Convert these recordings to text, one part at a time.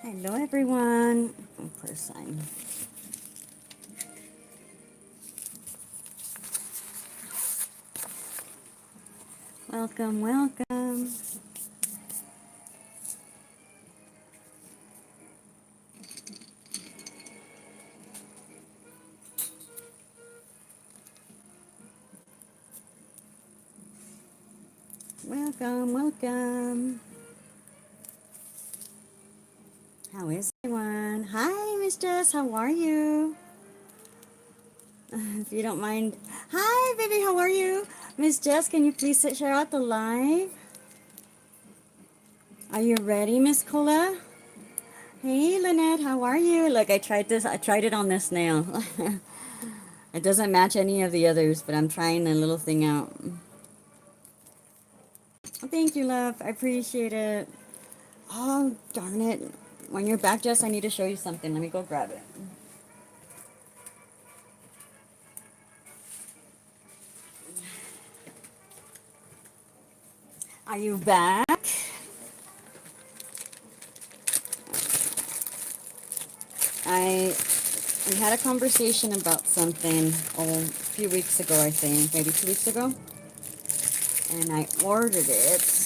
Hello, everyone. Of course, I'm. Welcome, welcome. Welcome, welcome. How is everyone? Hi, Miss Jess. How are you? If you don't mind. Hi, baby. How are you? Miss Jess, can you please share out the live? Are you ready, Miss Cola? Hey, Lynette. How are you? Look, I tried this. I tried it on this nail. It doesn't match any of the others, but I'm trying a little thing out. Thank you, love. I appreciate it. Oh, darn it. When you're back, Jess, I need to show you something. Let me go grab it. Are you back? I we had a conversation about something a few weeks ago, I think, maybe 2 weeks ago. And I ordered it.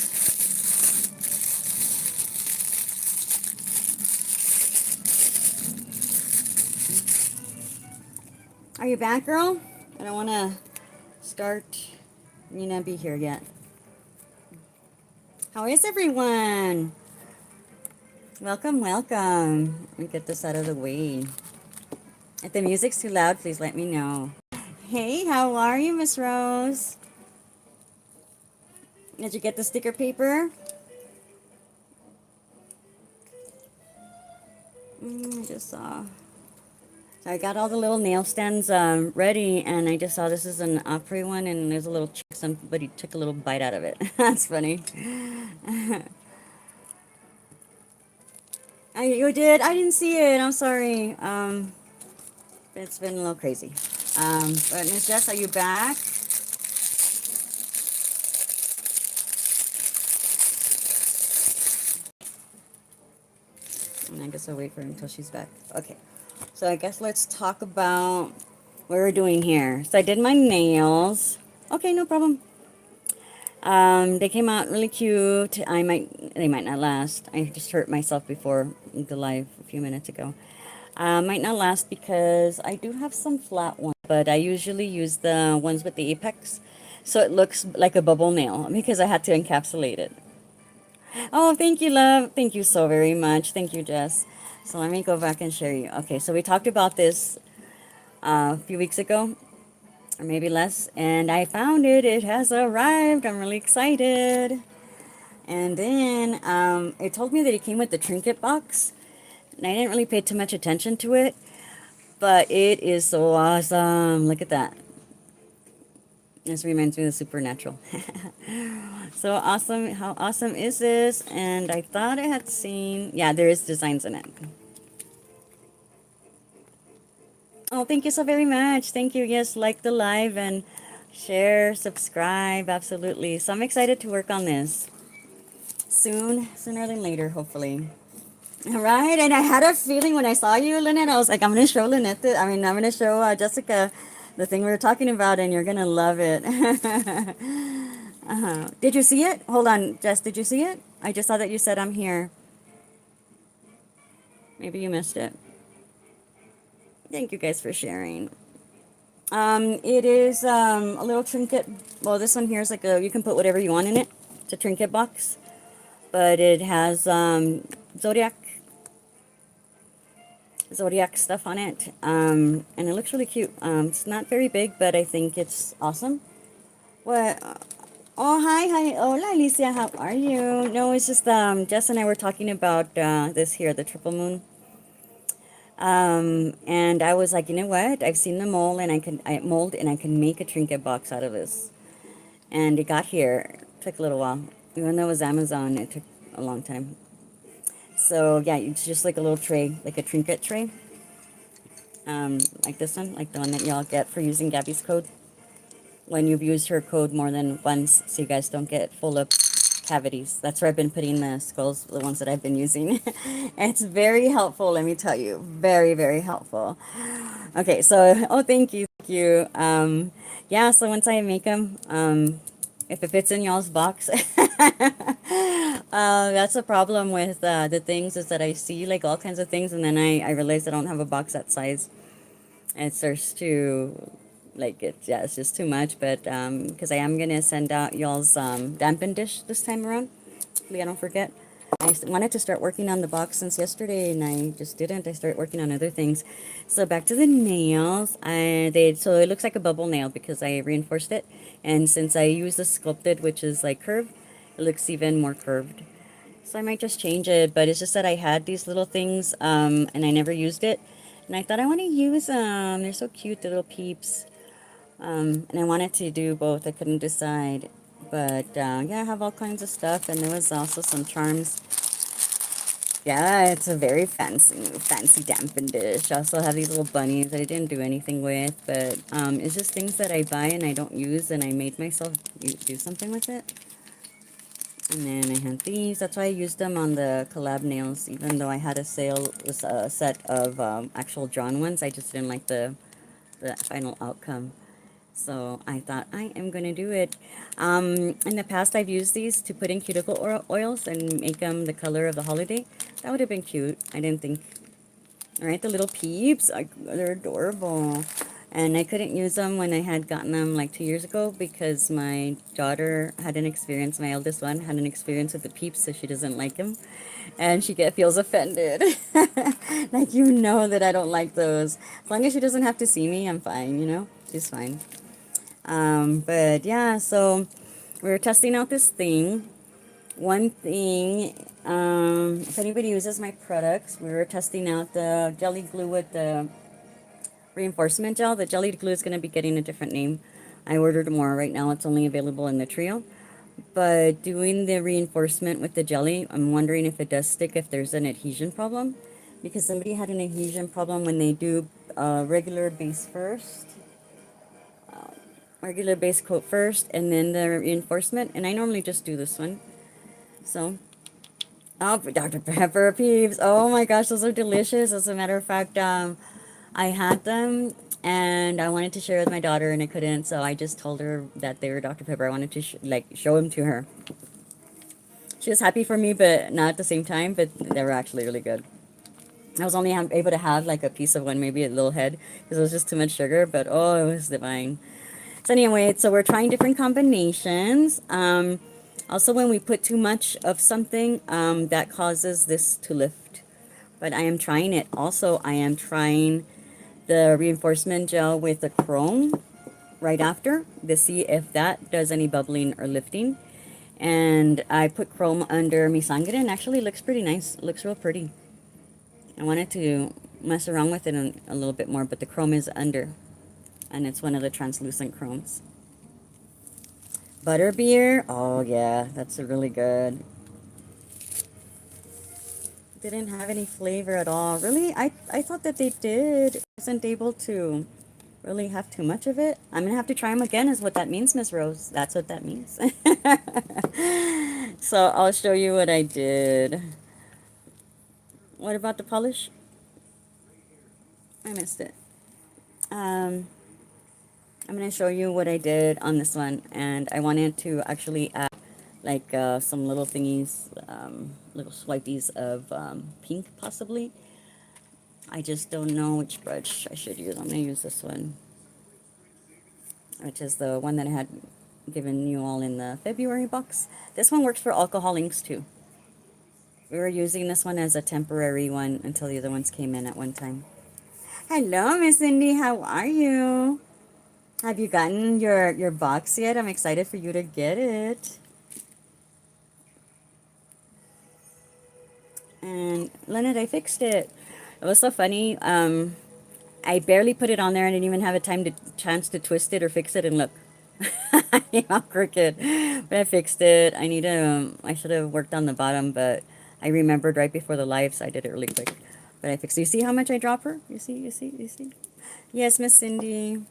Are you back, girl? I don't want to start. You not be here yet. How is everyone? Welcome, welcome. Let me get this out of the way. If the music's too loud, please let me know. Hey, how are you, Miss Rose? Did you get the sticker paper? I just saw. So I got all the little nail stands ready, and I just saw this is an Opry one, and there's a little chick. Somebody took a little bite out of it. That's funny. You did? I didn't see it. I'm sorry. It's been a little crazy. But Miss Jess, are you back? And I guess I'll wait for her until she's back. Okay. So I guess let's talk about what we're doing here. So I did my nails. Okay, no problem. They came out really cute. They might not last. I just hurt myself before the live a few minutes ago. Might not last because I do have some flat ones, but I usually use the ones with the apex. So it looks like a bubble nail because I had to encapsulate it. Oh, thank you, love. Thank you so very much. Thank you, Jess. So let me go back and share you. Okay, so we talked about this a few weeks ago, or maybe less, and I found it. It has arrived. I'm really excited. And then it told me that it came with the trinket box, and I didn't really pay too much attention to it, but it is so awesome. Look at that. This reminds me of the Supernatural. So awesome. How awesome is this? And I thought I had seen, yeah, there is designs in it. Oh, thank you so very much. Thank you. Yes, like the live and share, subscribe. Absolutely. So I'm excited to work on this soon, sooner than later, hopefully. All right. And I had a feeling when I saw you, Lynette, I was like, I'm going to show Lynette, I'm going to show Jessica the thing we were talking about, and you're going to love it. Did you see it? Hold on, Jess, did you see it? I just saw that you said I'm here. Maybe you missed it. Thank you guys for sharing. It is a little trinket. Well, this one here is like you can put whatever you want in it. It's a trinket box. But it has zodiac stuff on it. And it looks really cute. It's not very big, but I think it's awesome. What? Oh, hi. Hola, Alicia. How are you? No, it's just Jess and I were talking about this here, the triple moon. And I was like, you know what? I've seen the mold, and I can make a trinket box out of this. And it got here. It took a little while. Even though it was Amazon, it took a long time. So yeah, it's just like a little tray, like a trinket tray. Like this one, like the one that y'all get for using Gabby's code. When you've used her code more than once, so you guys don't get full of cavities. That's where I've been putting the skulls, the ones that I've been using. It's very helpful, let me tell you. Very, very helpful. Okay, so, oh, thank you. Yeah, so once I make them, if it fits in y'all's box, that's a problem with the things is that I see like all kinds of things, and then I realize I don't have a box that size, and it starts to like it. Yeah, it's just too much. But because I am gonna send out y'all's dampen dish this time around. Hopefully, I don't forget. Wanted to start working on the box since yesterday, and I just didn't. I started working on other things. So back to the nails. So it looks like a bubble nail because I reinforced it, and since I use the sculpted, which is like curved, it looks even more curved. So I might just change it, but it's just that I had these little things, and I never used it, and I thought I want to use them. They're so cute, the little peeps. And I wanted to do both. I couldn't decide. But yeah, I have all kinds of stuff, and there was also some charms. Yeah, it's a very fancy dampen dish. I also have these little bunnies that I didn't do anything with, but it's just things that I buy and I don't use, and I made myself do something with it. And then I had these. That's why I used them on the collab nails, even though I had a sale, was a set of actual drawn ones. I just didn't like the final outcome. So I thought I am going to do it. In the past, I've used these to put in cuticle oils and make them the color of the holiday. That would have been cute. I didn't think. All right, the little peeps, they're adorable. And I couldn't use them when I had gotten them like 2 years ago because my daughter had an experience, my eldest one had an experience with the peeps, so she doesn't like them. And feels offended. Like, you know that I don't like those. As long as she doesn't have to see me, I'm fine, you know? She's fine. But yeah, so we're testing out this thing. One thing, if anybody uses my products, we were testing out the jelly glue with the reinforcement gel. The jelly glue is going to be getting a different name. I ordered more. Right now it's only available in the trio. But doing the reinforcement with the jelly, I'm wondering if it does stick, if there's an adhesion problem. Because somebody had an adhesion problem when they do regular base first. Regular base coat first and then the reinforcement. And I normally just do this one. So, oh, Dr. Pepper peeps. Oh my gosh, those are delicious. As a matter of fact, I had them and I wanted to share with my daughter and I couldn't. So I just told her that they were Dr. Pepper. I wanted to show them to her. She was happy for me, but not at the same time. But they were actually really good. I was only able to have like a piece of one, maybe a little head, because it was just too much sugar. But oh, it was divine. So anyway, so we're trying different combinations. Also, when we put too much of something, that causes this to lift. But I am trying it. Also, I am trying the reinforcement gel with the chrome right after to see if that does any bubbling or lifting. And I put chrome under mi sangre and actually looks pretty nice. It looks real pretty. I wanted to mess around with it a little bit more, but the chrome is under. And it's one of the translucent chromes. Butterbeer, oh yeah, that's really good. Didn't have any flavor at all. Really, I thought that they did. I wasn't able to really have too much of it. I'm gonna have to try them again, is what that means, Miss Rose. That's what that means. So I'll show you what I did. What about the polish? I missed it. Um, I'm going to show you what I did on this one, and I wanted to actually add like some little thingies, little swipies of pink possibly. I just don't know which brush I should use. I'm going to use this one, which is the one that I had given you all in the February box. This one works for alcohol inks too. We were using this one as a temporary one until the other ones came in at one time. Hello, Miss Cindy. How are you? Have you gotten your box yet? I'm excited for you to get it. And Leonard, I fixed it. It was so funny. I barely put it on there and didn't even have a chance to twist it or fix it. And look, I came out crooked. But I fixed it. I should have worked on the bottom, but I remembered right before the live, so I did it really quick. But I fixed it. You see how much I drop her? You see? Yes, Miss Cindy.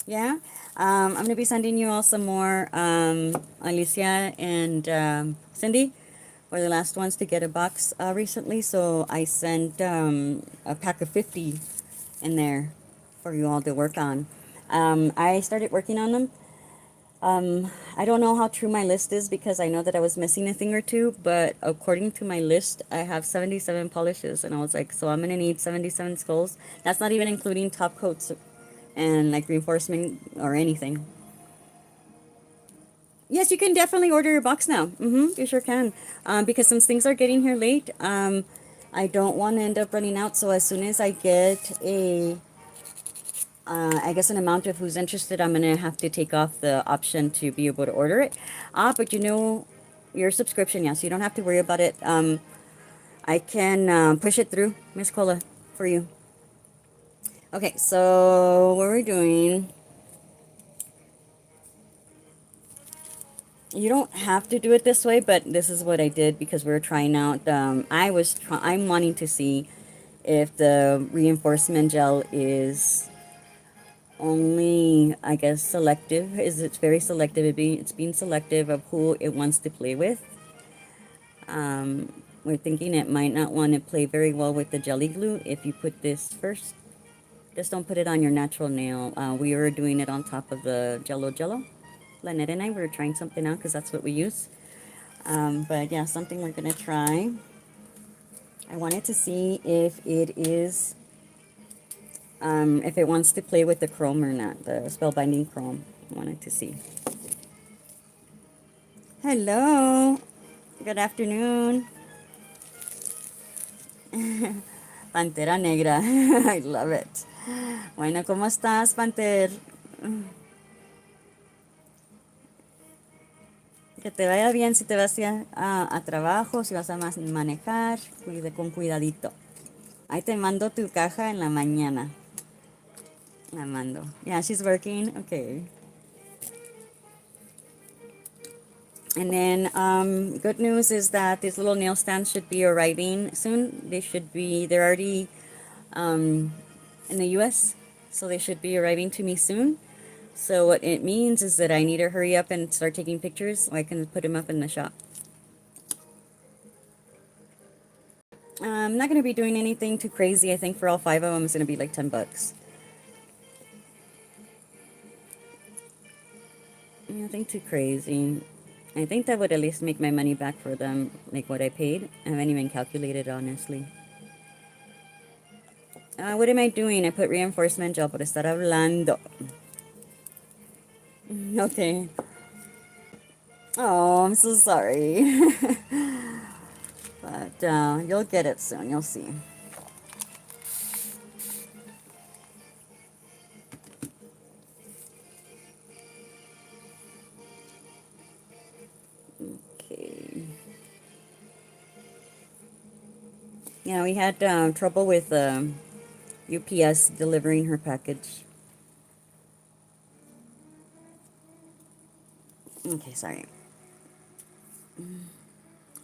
Yeah. I'm going to be sending you all some more, Alicia and Cindy were the last ones to get a box recently. So I sent a pack of 50 in there for you all to work on. I started working on them. I don't know how true my list is because I know that I was missing a thing or two, but according to my list, I have 77 polishes, and I was like, so I'm gonna need 77 skulls. That's not even including top coats and like reinforcement or anything. Yes, you can definitely order your box now. You sure can. Because some things are getting here late. I don't want to end up running out, so as soon as I get I guess an amount of who's interested, I'm gonna have to take off the option to be able to order it. But you know, your subscription, yeah, so you don't have to worry about it. I can push it through, Miss Cola, for you. Okay, so what we're doing, you don't have to do it this way, but this is what I did because we were trying out. I'm wanting to see if the reinforcement gel is only, I guess, selective. Is it's very selective. It's being selective of who it wants to play with. We're thinking it might not want to play very well with the jelly glue if you put this first. Just don't put it on your natural nail. We were doing it on top of the Jello. Lynette and I were trying something out because that's what we use. But yeah, something we're going to try. I wanted to see if it wants to play with the chrome or not, the spellbinding chrome. I wanted to see. Hello. Good afternoon. Pantera Negra. I love it. Bueno, ¿cómo estás, Panter? Que te vaya bien si te vas a trabajo, si vas a manejar, con cuidadito. Ahí te mando tu caja en la mañana. La mando. Yeah, she's working. Okay. And then good news is that these little nail stands should be arriving soon. They're already in the US, so they should be arriving to me soon. So what it means is that I need to hurry up and start taking pictures so I can put them up in the shop. I'm not going to be doing anything too crazy. I think for all 5 of them, it's going to be like $10. Nothing too crazy. I think that would at least make my money back for them, like what I paid. I haven't even calculated, honestly. What am I doing? I put reinforcement gel por estar hablando. Okay. Oh, I'm so sorry. But you'll get it soon. You'll see. Okay. Yeah, we had trouble with UPS delivering her package. Okay, sorry.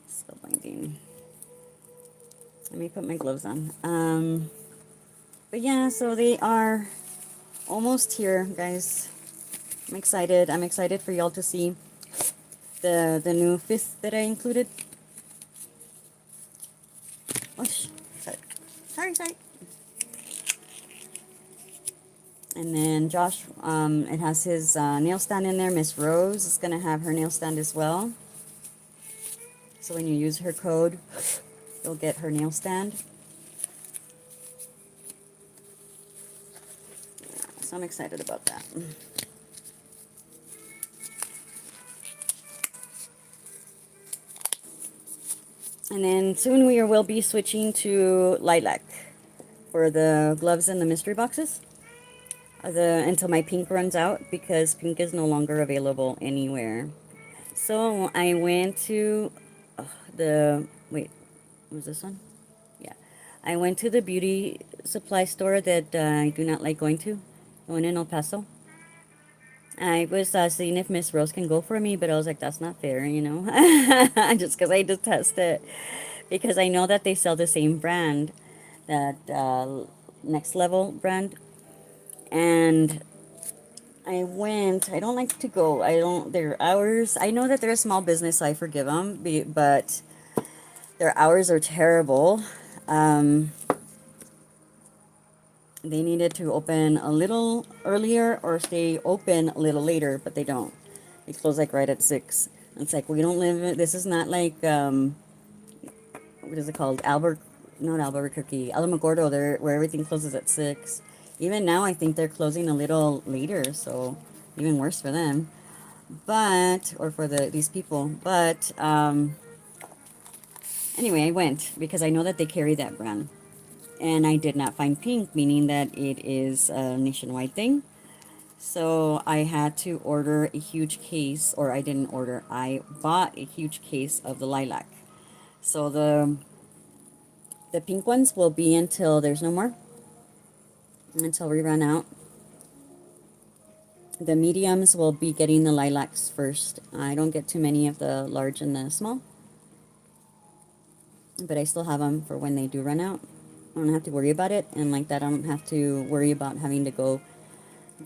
Still binding. Let me put my gloves on. But yeah, so they are almost here, guys. I'm excited. I'm excited for y'all to see the new fifth that I included. Oh, sorry. And then Josh, it has his nail stand in there. Miss Rose is going to have her nail stand as well. So when you use her code, you'll get her nail stand. So I'm excited about that. And then soon we will be switching to lilac for the gloves and the mystery boxes. Until my pink runs out because pink is no longer available anywhere. So I went to wait, was this one? Yeah. I went to the beauty supply store that I do not like going to, the one in El Paso. I was seeing if Miss Rose can go for me, but I was like, that's not fair, you know, just because I detest it. Because I know that they sell the same brand, that Next Level brand, and I went. I don't like to go. I don't. Their hours. I know that they're a small business, so I forgive them. But their hours are terrible. Um, they needed to open a little earlier or stay open a little later, but they don't. They close like right at 6. It's like we don't live. This is not like what is it called? Not Albuquerque, Alamogordo. There, where everything closes at 6. Even now, I think they're closing a little later, so even worse for them. But or for these people. But anyway, I went because I know that they carry that brand, and I did not find pink, meaning that it is a nationwide thing. So I had to order a huge case, or I didn't order. I bought a huge case of the lilac. So the pink ones will be until there's no more, until we run out. The mediums will be getting the lilacs first. I don't get too many of the large and the small, but I still have them for when they do run out. I don't have to worry about it, and like that, I don't have to worry about having to go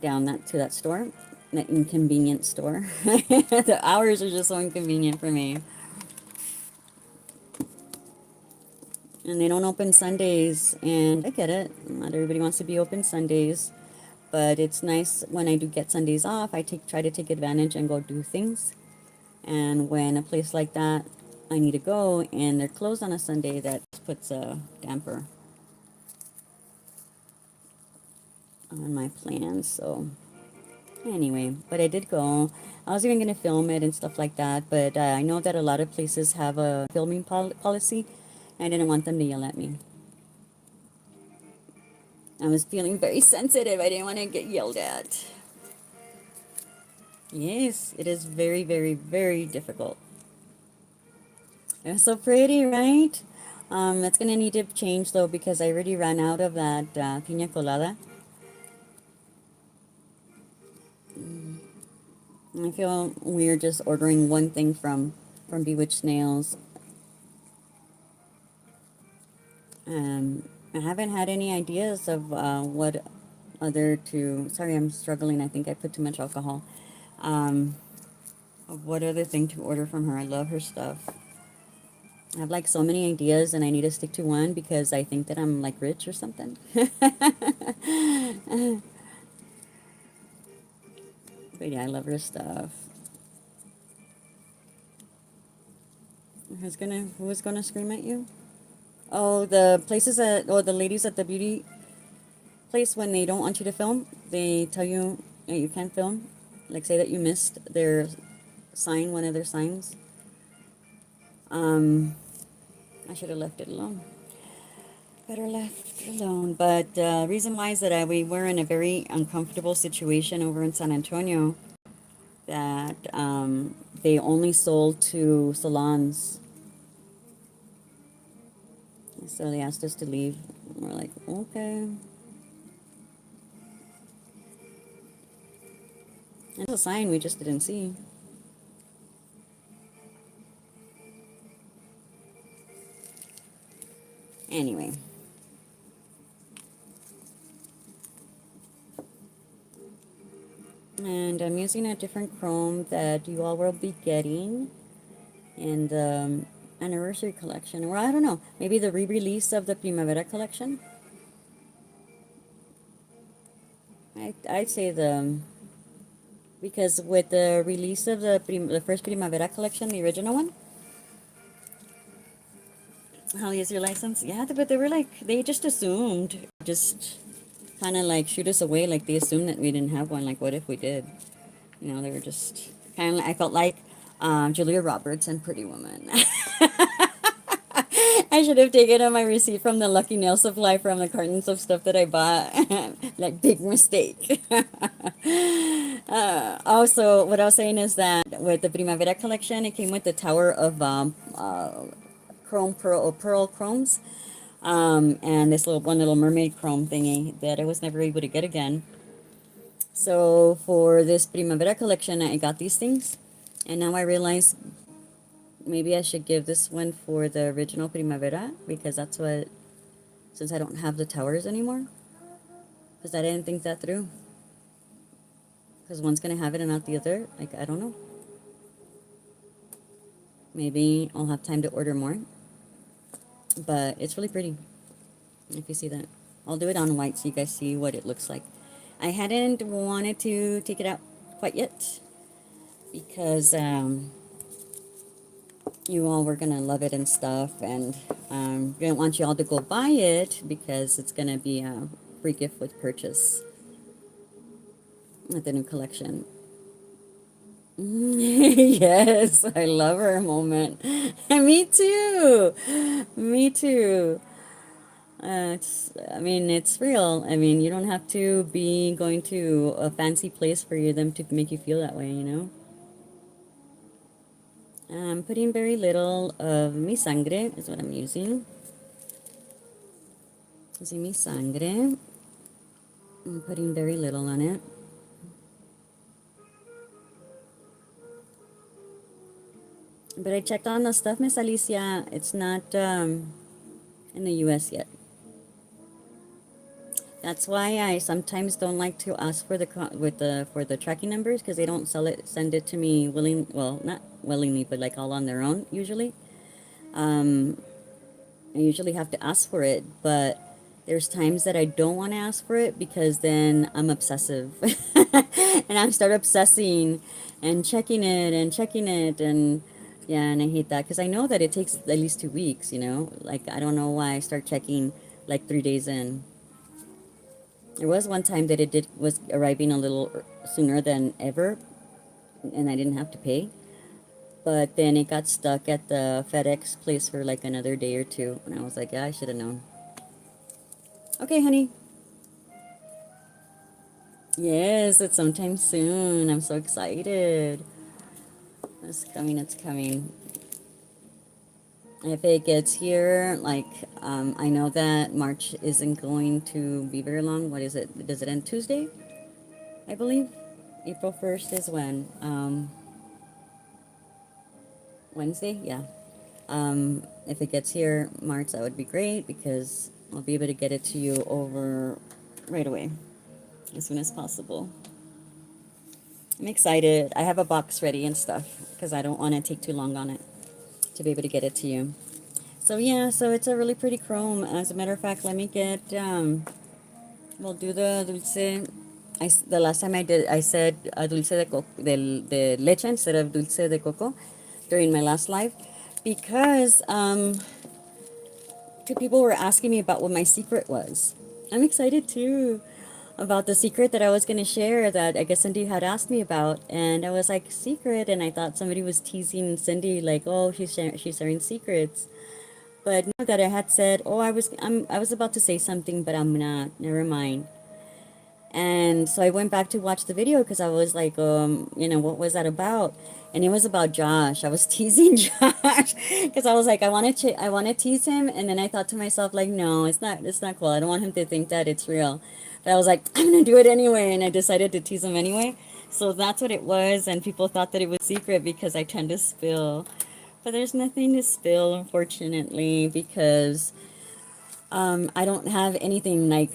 down that store, that inconvenient store. The hours are just so inconvenient for me, and they don't open Sundays. And I get it; not everybody wants to be open Sundays, but it's nice when I do get Sundays off. I try to take advantage and go do things. And when a place like that I need to go and they're closed on a Sunday, that puts a damper on my plans. So anyway, but I did go. I was even going to film it and stuff like that, but I know that a lot of places have a filming policy. I didn't want them to yell at me. I was feeling very sensitive. I didn't want to get yelled at. Yes, it is very, very, very difficult. It's so pretty, right? It's gonna need to change though because I already ran out of that piña colada. I feel weird just ordering one thing from Bewitched Nails. I haven't had any ideas of what other to. Sorry, I'm struggling. I think I put too much alcohol. Um, of what other thing to order from her. I love her stuff. I have like so many ideas, and I need to stick to one because I think that I'm like rich or something. But yeah, I love her stuff. Who's gonna scream at you? Oh, the places or the ladies at the beauty place, when they don't want you to film, they tell you that you can't film. Like say that you missed their sign, one of their signs. Um, I should have left it alone. Better left it alone. But the reason why is that we were in a very uncomfortable situation over in San Antonio, that they only sold to salons. So they asked us to leave. We're like, okay. It's a sign we just didn't see. Anyway. And I'm using a different chrome that you all will be getting in the anniversary collection. Or I don't know, maybe the re-release of the Primavera collection. I'd say because with the release of the first Primavera collection, the original one, how is your license? Yeah, but they were like, they just assumed, just kind of like shoot us away, like they assumed that we didn't have one. Like, what if we did? You know, they were just kind of, I felt like Julia Roberts and Pretty Woman. I should have taken on my receipt from the Lucky Nail Supply from the cartons of stuff that I bought. Like, big mistake. Also, what I was saying is that with the Primavera collection, it came with the tower of chrome pearl chromes. And this one little mermaid chrome thingy that I was never able to get again. So for this Primavera collection, I got these things. And now I realize maybe I should give this one for the original Primavera, because that's what, since I don't have the towers anymore. Because I didn't think that through. because one's gonna have it and not the other. Like, I don't know. Maybe I'll have time to order more. But it's really pretty, if you see that. I'll do it on white so you guys see what it looks like. I hadn't wanted to take it out quite yet because you all were gonna love it and stuff, and didn't want you all to go buy it because it's gonna be a free gift with purchase with the new collection. Yes, I love her moment. Me too. Me too. I mean, it's real. I mean, you don't have to be going to a fancy place for them to make you feel that way, you know? I'm putting very little of mi sangre, is what I'm using. Using mi sangre. I'm putting very little on it. But I checked on the stuff, Miss Alicia. It's not in the US yet. That's why I sometimes don't like to ask for the tracking numbers, because they don't send it to me well, not willingly, but like all on their own usually. I usually have to ask for it, but there's times that I don't want to ask for it because then I'm obsessive. And I start obsessing and checking it and yeah, and I hate that because I know that it takes at least 2 weeks, you know? Like, I don't know why I start checking like 3 days in. There was one time that was arriving a little sooner than ever, and I didn't have to pay. But then it got stuck at the FedEx place for like another day or two, and I was like, yeah, I should have known. Okay, honey. Yes, it's sometime soon. I'm so excited. It's coming, it's coming. If it gets here, like, I know that March isn't going to be very long. What is it? Does it end Tuesday? I believe. April 1st is when? Wednesday? Yeah. If it gets here March, that would be great because I'll be able to get it to you over right away, as soon as possible. I'm excited. I have a box ready and stuff because I don't want to take too long on it to be able to get it to you. So yeah, so it's a really pretty chrome. As a matter of fact, let me get, we'll do the dulce. The last time I did, I said dulce de coco, de leche instead of dulce de coco during my last live because two people were asking me about what my secret was. I'm excited too about the secret that I was going to share that I guess Cindy had asked me about, and I was like, secret, and I thought somebody was teasing Cindy like, oh, she's sharing secrets. But now that I had said, oh, I was about to say something, but I'm not. Never mind. And so I went back to watch the video because I was like, what was that about? And it was about Josh. I was teasing Josh because I was like, I want to tease him, and then I thought to myself, like, no, it's not cool. I don't want him to think that it's real. But I was like, I'm gonna do it anyway, and I decided to tease him anyway. So that's what it was, and people thought that it was secret because I tend to spill. But there's nothing to spill, unfortunately, because I don't have anything like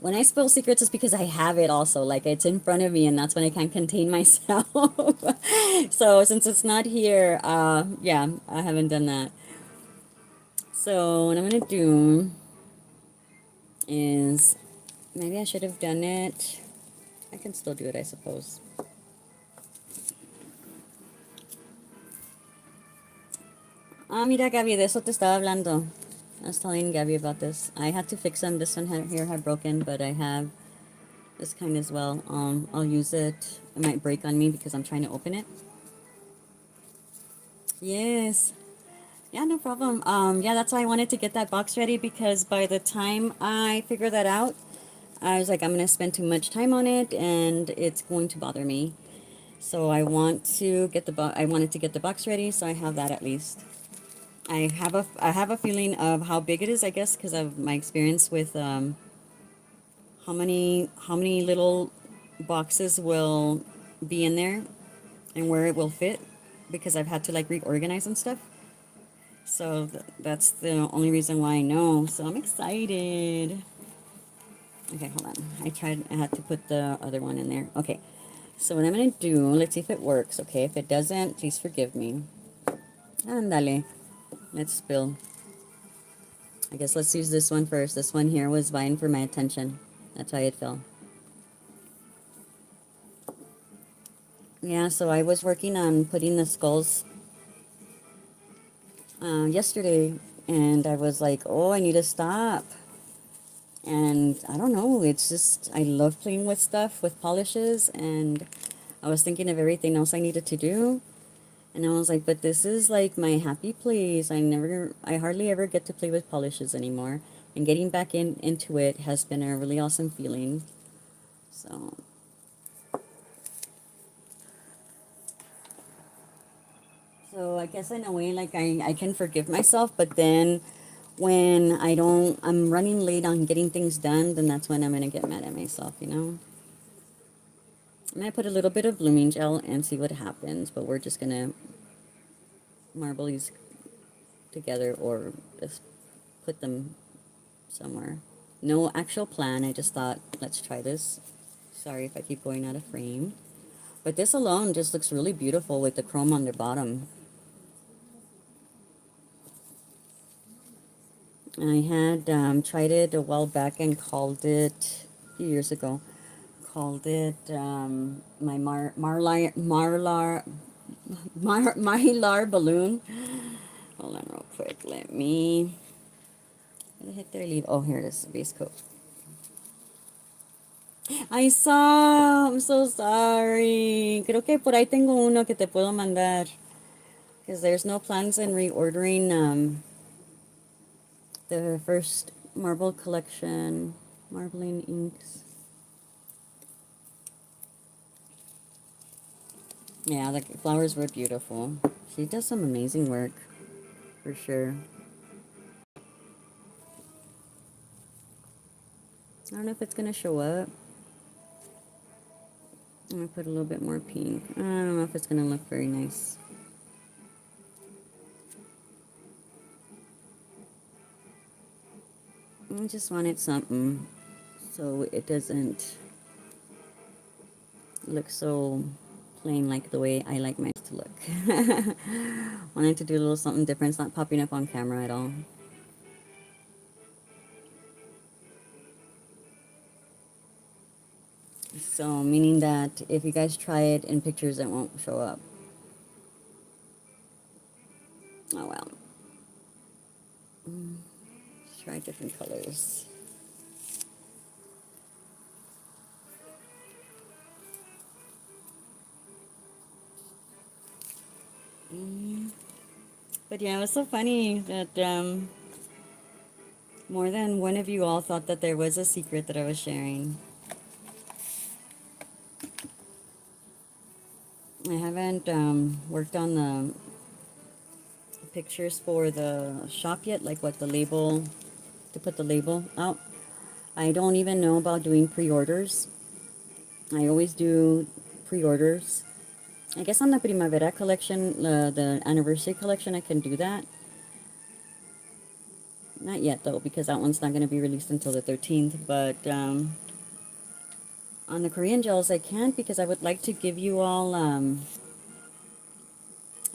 when I spill secrets, it's because I have it also. Like it's in front of me, and that's when I can't contain myself. So since it's not here, yeah, I haven't done that. So what I'm gonna do is maybe I should have done it. I can still do it, I suppose. Ah, mira, Gabby, de eso te estaba hablando. I was telling Gabby about this. I had to fix them. This one here had broken, but I have this kind as well. I'll use it. It might break on me because I'm trying to open it. Yes. Yeah, no problem. Yeah, that's why I wanted to get that box ready because by the time I figure that out, I was like, I'm gonna spend too much time on it and it's going to bother me. So I wanted to get the box ready, so I have that at least. I have a feeling of how big it is, I guess, because of my experience with how many little boxes will be in there and where it will fit, because I've had to like reorganize and stuff. So that's the only reason why I know. So I'm excited. Okay, hold on. I had to put the other one in there. Okay. So what I'm going to do, let's see if it works, okay? If it doesn't, please forgive me. Andale. Let's spill. I guess let's use this one first. This one here was vying for my attention. That's how it felt. Yeah, so I was working on putting the skulls yesterday, and I was like, oh, I need to stop. And I don't know, it's just, I love playing with stuff, with polishes, and I was thinking of everything else I needed to do. And I was like, but this is like my happy place. I hardly ever get to play with polishes anymore. And getting back into it has been a really awesome feeling. So I guess in a way, like I can forgive myself, but then when I'm running late on getting things done, then that's when I'm going to get mad at myself, you know? I'm going to put a little bit of blooming gel and see what happens, but we're just going to marble these together or just put them somewhere. No actual plan, I just thought, let's try this. Sorry if I keep going out of frame. But this alone just looks really beautiful with the chrome on the bottom. I had tried it a while back and called it, a few years ago, called it my Mylar balloon. Hold on real quick, let me, where the heck did I leave? Oh, here it is, base coat. I saw, I'm so sorry. Creo que por ahí tengo uno que te puedo mandar. Because there's no plans in reordering the first marble collection, marbling inks. Yeah, the flowers were beautiful. She does some amazing work, for sure. I don't know if it's going to show up. I'm going to put a little bit more pink. I don't know if it's going to look very nice. I just wanted something so it doesn't look so plain like the way I like mine to look. Wanted to do a little something different. It's not popping up on camera at all. So, meaning that if you guys try it in pictures, it won't show up. Oh well. Let's try different colors. But yeah, it was so funny that more than one of you all thought that there was a secret that I was sharing. I haven't worked on the pictures for the shop yet, like what the label, to put the label out. I don't even know about doing pre-orders. I always do pre-orders. I guess on the Primavera collection, the anniversary collection, I can do that. Not yet though, because that one's not going to be released until the 13th, but on the Korean gels I can't, because I would like to give you all at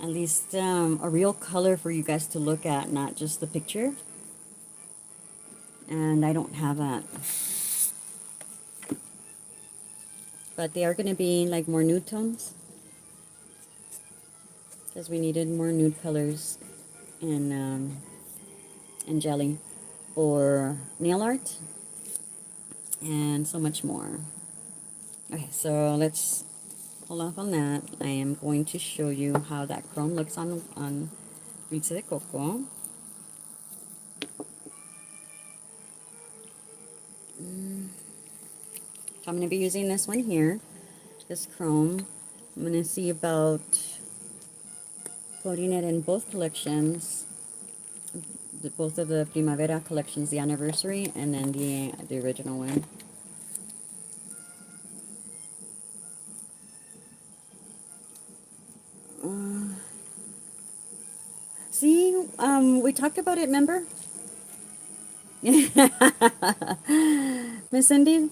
least a real color for you guys to look at, not just the picture. And I don't have that. But they are going to be like more nude tones, because we needed more nude colors in jelly or nail art and so much more. Okay, so let's hold off on that. I am going to show you how that chrome looks on Dulce de Coco. So I'm going to be using this one here, this chrome. I'm going to see about putting it in both collections, both of the Primavera collections, the anniversary and then the original one. See, we talked about it, remember? Miss Cindy?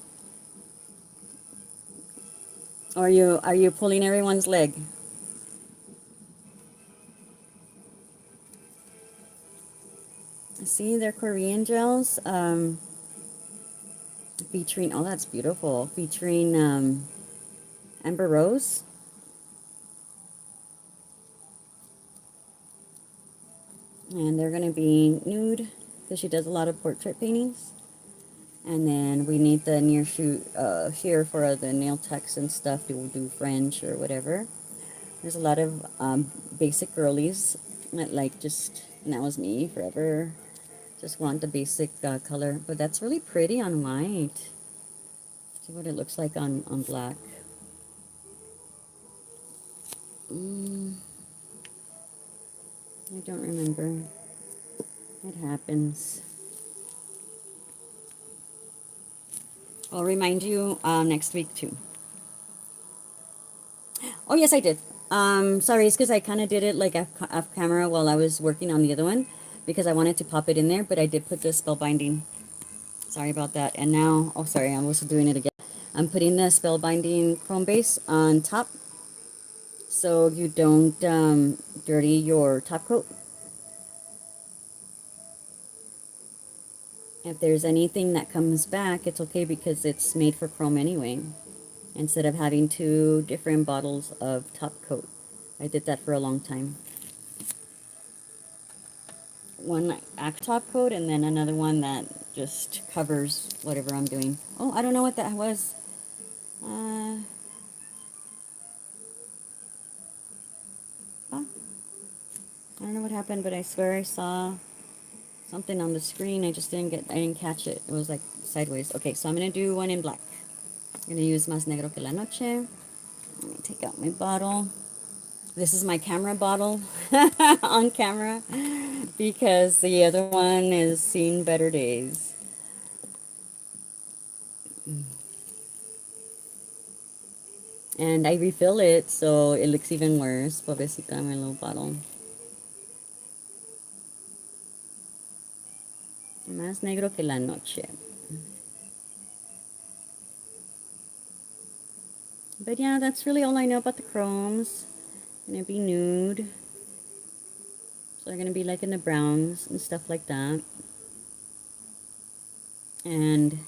Or are you pulling everyone's leg? See, they're Korean gels. Featuring, oh, that's beautiful. Featuring Amber Rose. And they're going to be nude because she does a lot of portrait paintings. And then we need the near shoot here for the nail techs and stuff to do French or whatever. There's a lot of basic girlies that like just, and that was me forever. Just want the basic color. But that's really pretty on white. See what it looks like on black. I don't remember. It happens. I'll remind you next week too. Oh yes, I did. Sorry, it's because I kind of did it like off camera while I was working on the other one because I wanted to pop it in there, but I did put the spell binding. Sorry about that. And now, oh sorry, I'm also doing it again. I'm putting the spell binding chrome base on top so you don't dirty your top coat. If there's anything that comes back, it's okay because it's made for chrome anyway. Instead of having two different bottles of top coat. I did that for a long time. One act top coat and then another one that just covers whatever I'm doing. Oh, I don't know what that was. Uh, oh, I don't know what happened, but I swear I saw something on the screen. I didn't catch it. It was like sideways. Okay, so I'm gonna do one in black. I'm gonna use Más Negro que la Noche. Let me take out my bottle. This is my camera bottle on camera because the other one is seen better days. And I refill it so it looks even worse. Pobrecita, my little bottle. Más negro que la noche. But yeah, that's really all I know about the chromes. Gonna be nude. So they're gonna be like in the browns and stuff like that. And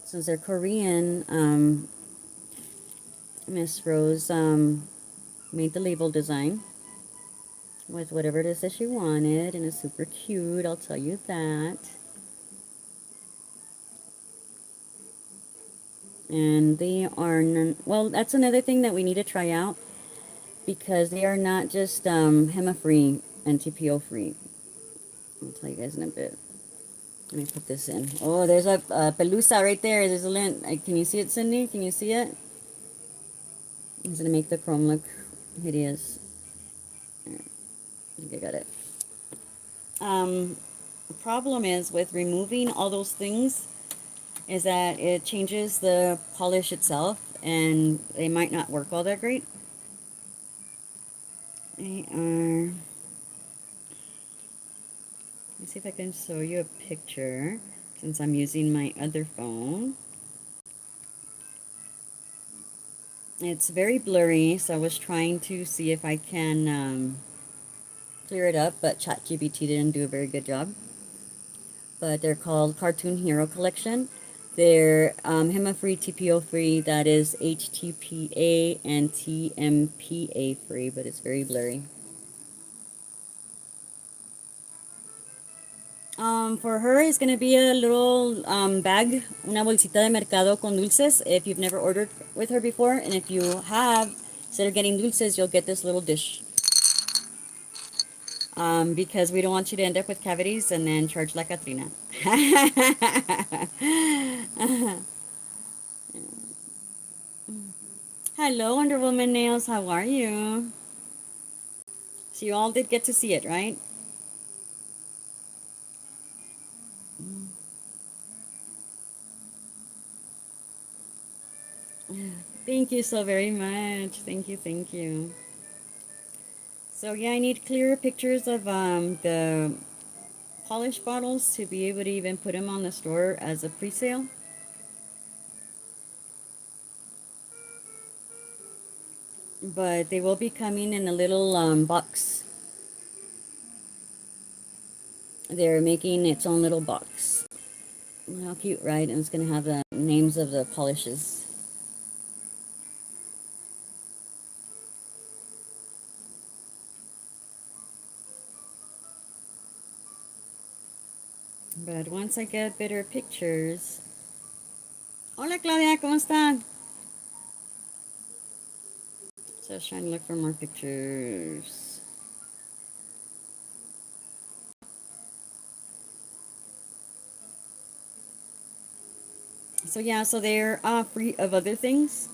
since they're Korean, Miss Rose made the label design with whatever it is that she wanted, and it's super cute, I'll tell you that. And they are, well, that's another thing that we need to try out because they are not just HEMA-free and TPO-free. I'll tell you guys in a bit. Let me put this in. Oh, there's a pelusa right there. There's a lint. Can you see it, Cindy? Can you see it? It's going to make the chrome look hideous. I think I got it. The problem is with removing all those things is that it changes the polish itself and they might not work all that great. They are, let me see if I can show you a picture since I'm using my other phone. It's very blurry, so I was trying to see if I can clear it up, but ChatGPT didn't do a very good job. But they're called Cartoon Hero Collection. They're HEMA-free, TPO-free, that is HTPA and TMPA free, but it's very blurry. For her, it's going to be a little bag, una bolsita de mercado con dulces, if you've never ordered with her before. And if you have, instead of getting dulces, you'll get this little dish. Because we don't want you to end up with cavities and then charge la Katrina. Hello, Wonder Woman Nails. How are you? So you all did get to see it, right? Thank you so very much. Thank you, thank you. So yeah, I need clearer pictures of the polish bottles to be able to even put them on the store as a pre-sale. but they will be coming in a little box. They're making its own little box. How cute, right? And it's going to have the names of the polishes. But once I get better pictures... Hola, Claudia, ¿cómo están? So I was trying to look for more pictures. So yeah, so they're free of other things.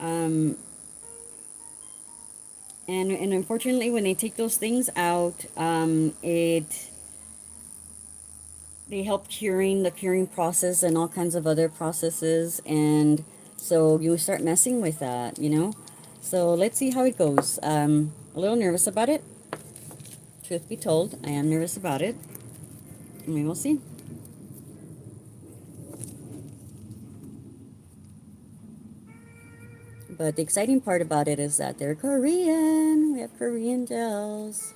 Um, and unfortunately, when they take those things out, they help curing the curing process and all kinds of other processes, and so you start messing with that, you know. So let's see how it goes. A little nervous about it. Truth be told, I am nervous about it. And we will see. But the exciting part about it is that they're Korean. We have Korean gels.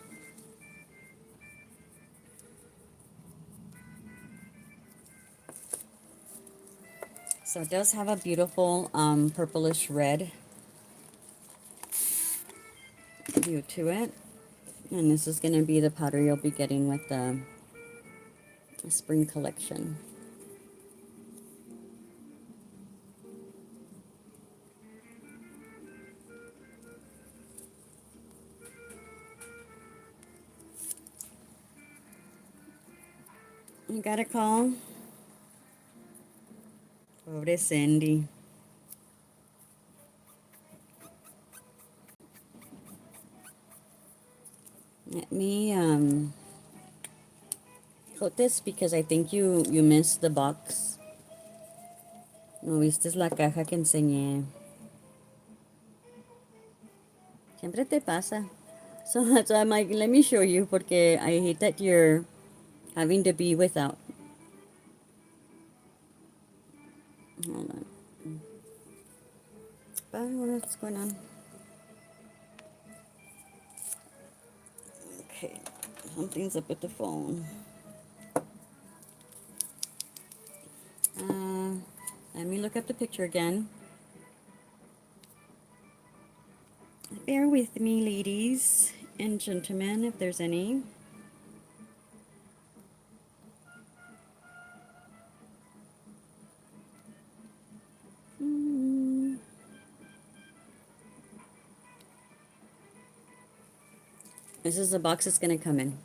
So it does have a beautiful purplish red hue to it. And this is going to be the powder you'll be getting with the spring collection. You got a call? Pobre Cindy. Let me put this because I think you missed the box. No viste la caja que enseñé. Siempre te pasa. So that's why I'm like, let me show you porque I hate that you're having to be without. Hold on. What's going on? Okay, something's up with the phone. Let me look up the picture again. Bear with me, ladies and gentlemen, if there's any. This is the box it's going to come in.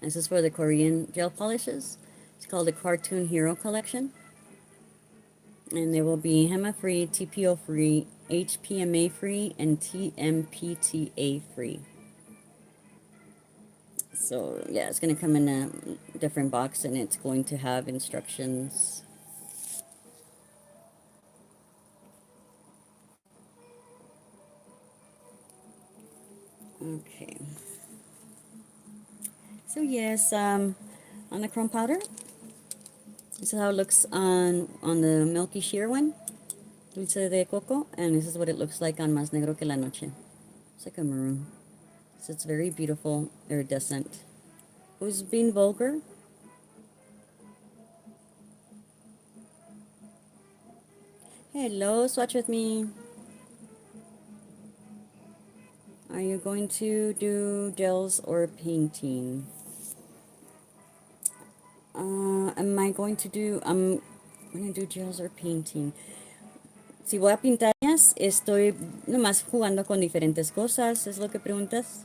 This is for the Korean gel polishes. It's called the Cartoon Hero Collection. And they will be HEMA-free, TPO-free, HPMA-free, and TMPTA-free. So, yeah, it's going to come in a different box, and it's going to have instructions. Okay. So, yes, on the chrome powder, this is how it looks on the Milky Sheer one, Dulce de Coco, and this is what it looks like on Más Negro que la Noche. It's like a maroon. So it's very beautiful, iridescent. Who's being vulgar? Hello, swatch with me. Are you going to do gels or painting? Am I going to do, I'm going to do gels or painting. Si voy a pintar, estoy nomás jugando con diferentes cosas, es lo que preguntas.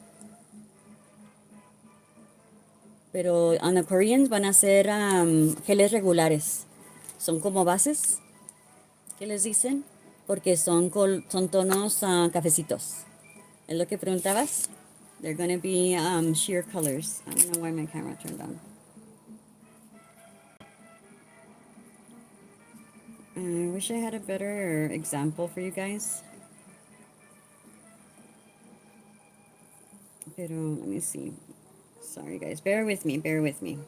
Pero on the Koreans van a ser geles regulares. Son como bases, ¿qué les dicen? Porque son tonos cafecitos. ¿Es lo que preguntabas? They're going to be sheer colors. I don't know why my camera turned on. I wish I had a better example for you guys. Pero, let me see. Sorry guys, bear with me, bear with me.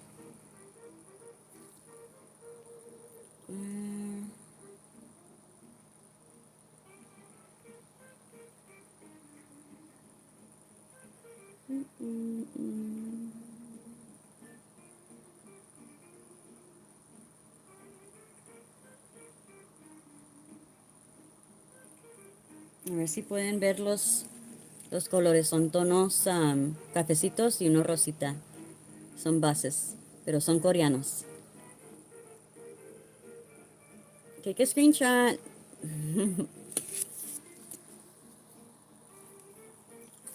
A ver si pueden ver los colores. Son tonos cafecitos y uno rosita. Son bases, pero son coreanos. Take a screenshot.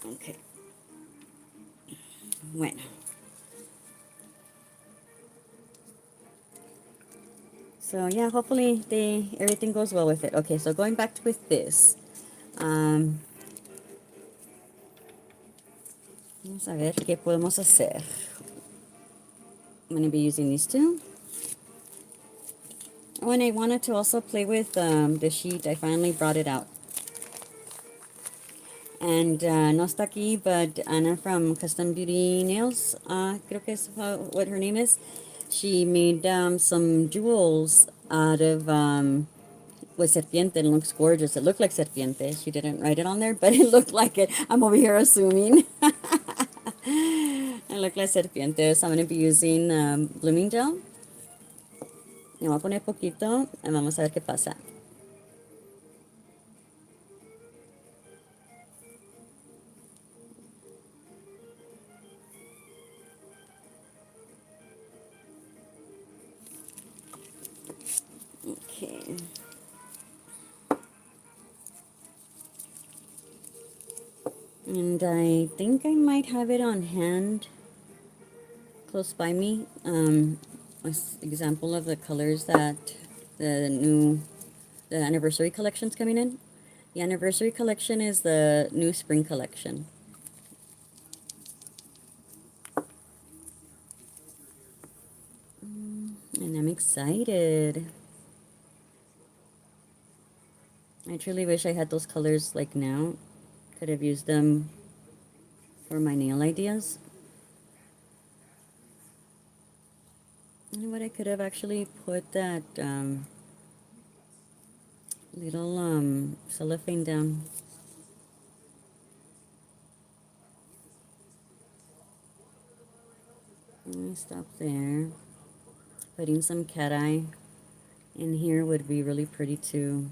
Okay. Bueno. So yeah, hopefully everything goes well with it. Okay, so going back with this. Vamos a ver qué podemos hacer. I'm going to be using these two. Oh, and I wanted to also play with the sheet. I finally brought it out. And no está aquí, but Anna from Custom Beauty Nails, creo que es what her name is. She made some jewels out of with serpiente. It looks gorgeous. It looked like serpiente. She didn't write it on there, but it looked like it. I'm over here assuming. It looked like serpiente. So I'm going to be using blooming gel. Le voy a poner poquito y vamos a ver qué pasa. Okay. And I think I might have it on hand close by me. Example of the colors that the anniversary collection's coming in. The anniversary collection is the new spring collection. And I'm excited. I truly wish I had those colors like now. Could have used them for my nail ideas. You know what, I could have actually put that little cellophane down. Let me stop there. Putting some cat eye in here would be really pretty too.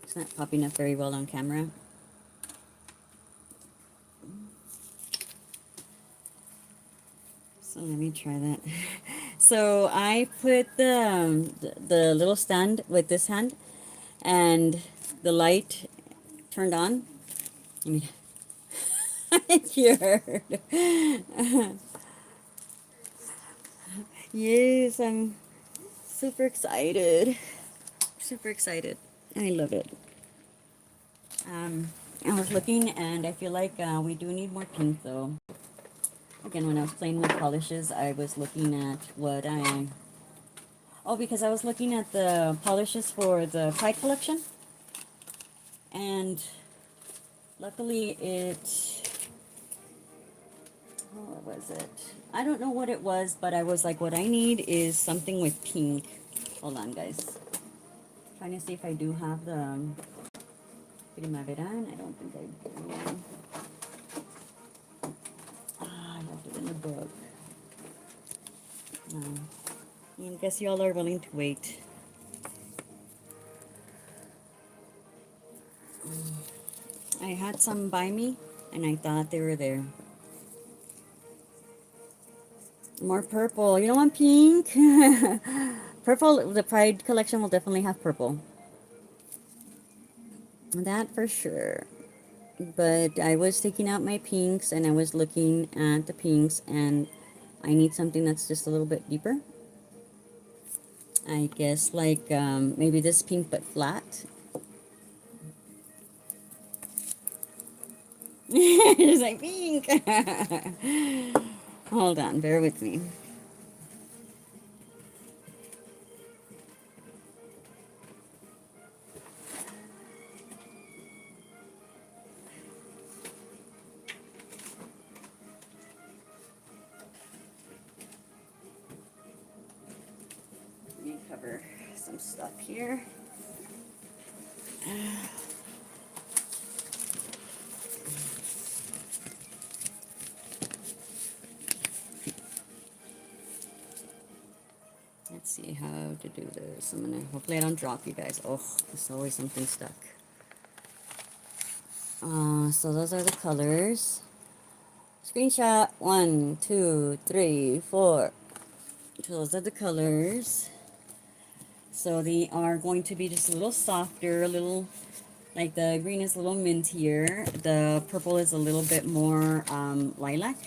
It's not popping up very well on camera. So let me try that. So I put the little stand with this hand, and the light turned on. I mean, you heard. Yes, I'm super excited. Super excited. I love it. I was looking, and I feel like we do need more pink though. Again, when I was playing with polishes, I was looking at what I... Oh, because I was looking at the polishes for the Pride collection. And luckily what was it? I don't know what it was, but I was like, what I need is something with pink. Hold on, guys. Trying to see if I do have the Primaveran. I don't think I do. I left it in the book. I guess y'all are willing to wait. I had some by me, and I thought they were there. More purple. You don't want pink? Purple, the Pride collection will definitely have purple. That for sure. But I was taking out my pinks, and I was looking at the pinks, and I need something that's just a little bit deeper. I guess like maybe this pink but flat. It's like pink. Hold on, bear with me. Let me cover some stuff here. see how to do this. I'm gonna, hopefully I don't drop you guys. Oh, there's always something stuck. So those are the colors. Screenshot 1, 2, 3, 4. So those are the colors. So they are going to be just a little softer, a little, like the green is a little mintier. The purple is a little bit more lilac.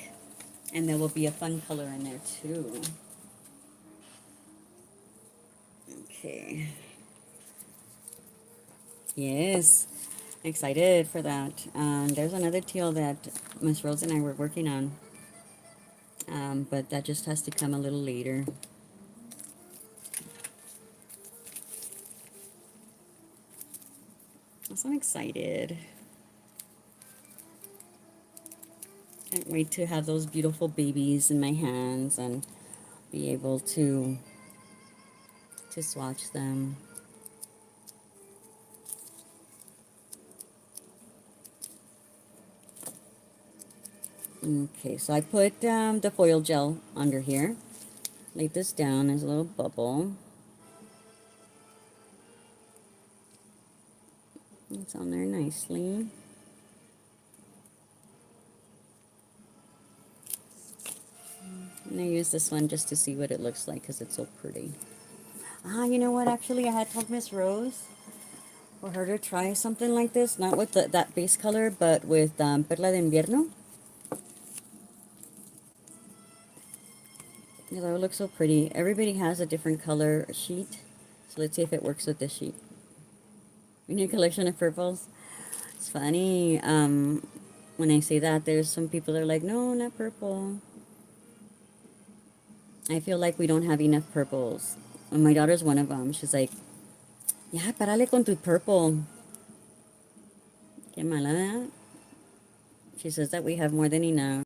And there will be a fun color in there too. Okay. Yes. Excited for that. There's another teal that Miss Rose and I were working on. But that just has to come a little later. So I'm excited. Can't wait to have those beautiful babies in my hands and be able to swatch them. Okay, so I put the foil gel under here. Laid this down as a little bubble. It's on there nicely. And I use this one just to see what it looks like because it's so pretty. You know what? Actually, I had told Miss Rose for her to try something like this. Not with that base color, but with Perla de Invierno. Yeah, that would look so pretty. Everybody has a different color sheet. So let's see if it works with this sheet. New collection of purples. It's funny. When I say that, there's some people that are like, no, not purple. I feel like we don't have enough purples. And my daughter's one of them. She's like, ya, párale con tu purple. Qué mala, ¿verdad? She says that we have more than enough.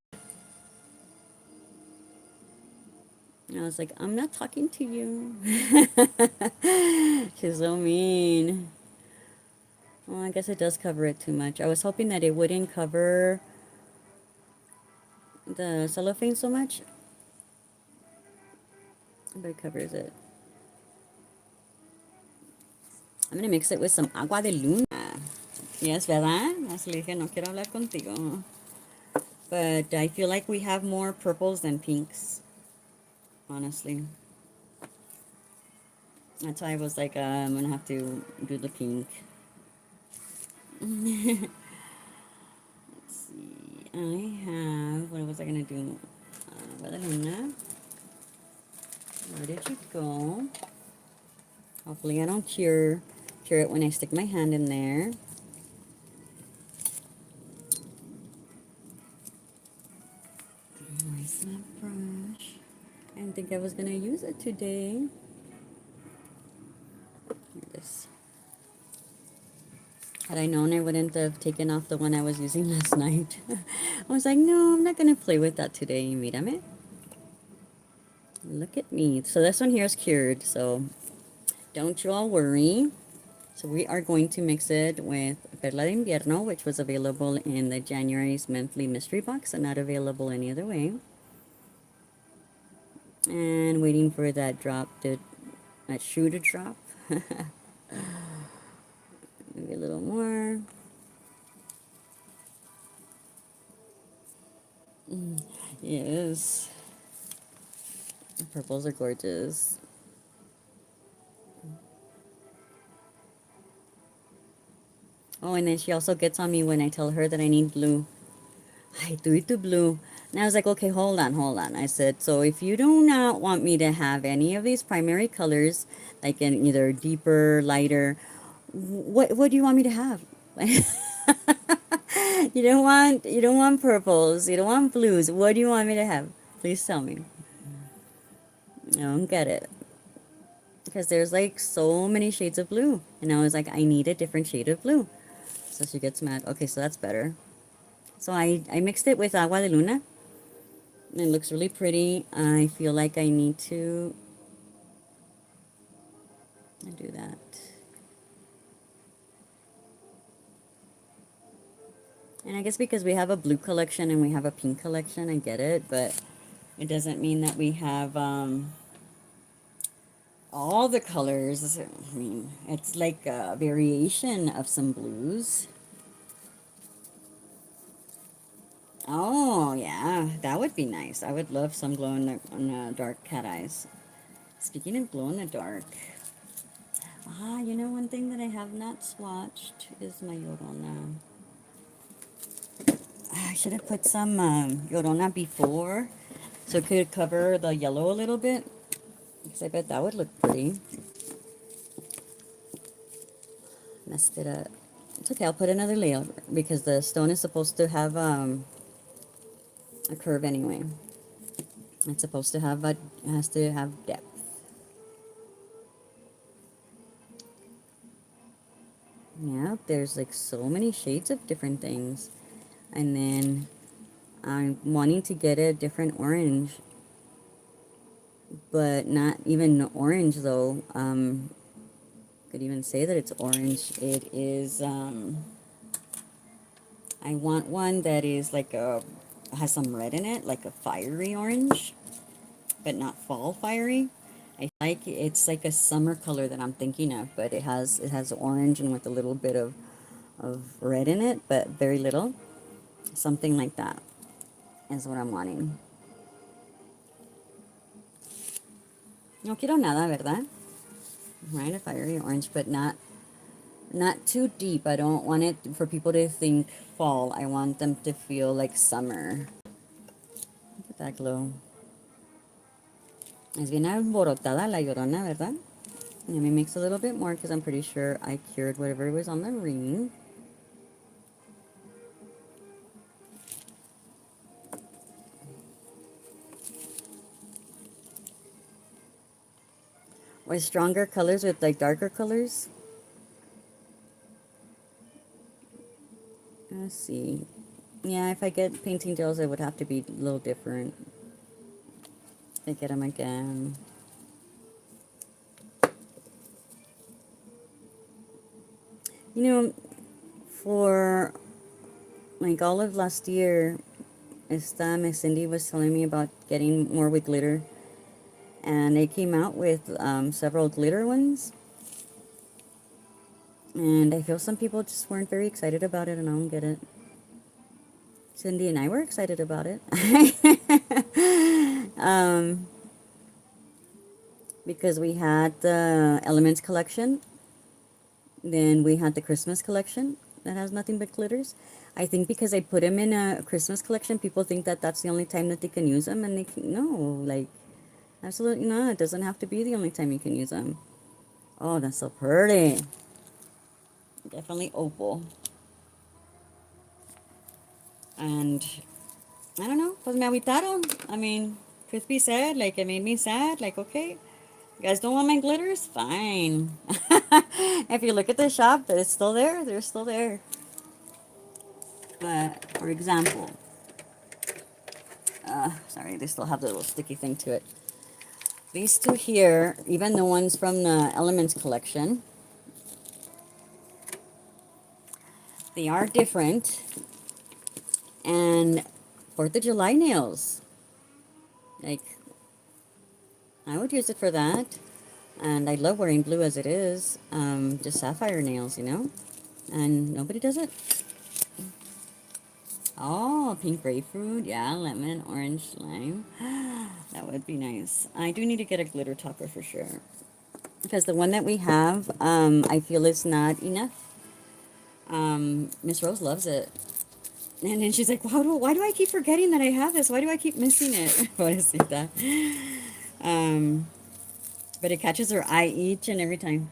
And I was like, I'm not talking to you. She's so mean. Well, I guess it does cover it too much. I was hoping that it wouldn't cover the cellophane so much. But it covers it. I'm going to mix it with some agua de luna. Yes, ¿verdad? Así le dije, no quiero hablar contigo. But I feel like we have more purples than pinks. Honestly. That's why I was like, I'm going to have to do the pink. Let's see. I have, what was I going to do? Agua de luna. Where did you go? Hopefully I don't cure it when I stick my hand in there. Where's my brush? I didn't think I was going to use it today. Here it is. Had I known, I wouldn't have taken off the one I was using last night. I was like, no, I'm not going to play with that today. Mírame. Look at me. So this one here is cured, so don't you all worry. So we are going to mix it with Perla de Invierno, which was available in the January's monthly mystery box and not available any other way. And waiting for that that shoe to drop. Maybe a little more. Yes. The purples are gorgeous. Oh, and then she also gets on me when I tell her that I need blue. I do it to blue. And I was like, okay, hold on. I said, so if you do not want me to have any of these primary colors, like in either deeper, lighter, what do you want me to have? You don't want purples, you don't want blues. What do you want me to have? Please tell me. I don't get it. Because there's like so many shades of blue. And I was like, I need a different shade of blue. So she gets mad. Okay, so that's better. So I mixed it with agua de luna. It looks really pretty. I feel like I need to do that. And I guess because we have a blue collection and we have a pink collection, I get it. But it doesn't mean that we have all the colors. I mean, it's like a variation of some blues. Oh, yeah, that would be nice. I would love some glow in the dark cat eyes. Speaking of glow in the dark, you know, one thing that I have not swatched is my Yorona. I should have put some Yorona before so it could cover the yellow a little bit. Because I bet that would look pretty. Messed it up. It's okay, I'll put another layer because the stone is supposed to have a curve anyway. It's supposed to have it has to have depth. Yeah, there's like so many shades of different things. And then I'm wanting to get a different orange, but not even orange though. Could even say that it's orange. It is, I want one that is like has some red in it, like a fiery orange, but not fall fiery. I like it's like a summer color that I'm thinking of, but it has orange and with a little bit of red in it, but very little. Something like that is what I'm wanting. No quiero nada, ¿verdad? Right, a fiery orange, but not too deep. I don't want it for people to think fall. I want them to feel like summer. Look at that glow. Es bien alborotada la Llorona, ¿verdad? Let me mix a little bit more because I'm pretty sure I cured whatever was on the ring. With stronger colors with like darker colors. Let's see. Yeah, if I get painting gels, it would have to be a little different. I get them again. You know, for like all of last year, Miss Cindy was telling me about getting more with glitter. And they came out with several glitter ones. And I feel some people just weren't very excited about it, and I don't get it. Cindy and I were excited about it. Because we had the Elements collection. Then we had the Christmas collection that has nothing but glitters. I think because I put them in a Christmas collection, people think that that's the only time that they can use them. And no, like, absolutely not. It doesn't have to be the only time you can use them. Oh, that's so pretty. Definitely opal. And I don't know, pues me agüitaron. I mean, could be sad, like it made me sad. Like, okay, you guys don't want my glitters? Fine. If you look at the shop, it's still there. They're still there. But, for example, sorry, they still have the little sticky thing to it. These two here, even the ones from the Elements collection, they are different. And 4th of July nails. Like, I would use it for that. And I love wearing blue as it is. Just sapphire nails, you know? And nobody does it. Oh, pink grapefruit. Yeah, lemon, orange, lime. That would be nice. I do need to get a glitter topper for sure. Because the one that we have, I feel is not enough. Miss Rose loves it. And then she's like, why do I keep forgetting that I have this? Why do I keep missing it? Pobrecita. But it catches her eye each and every time.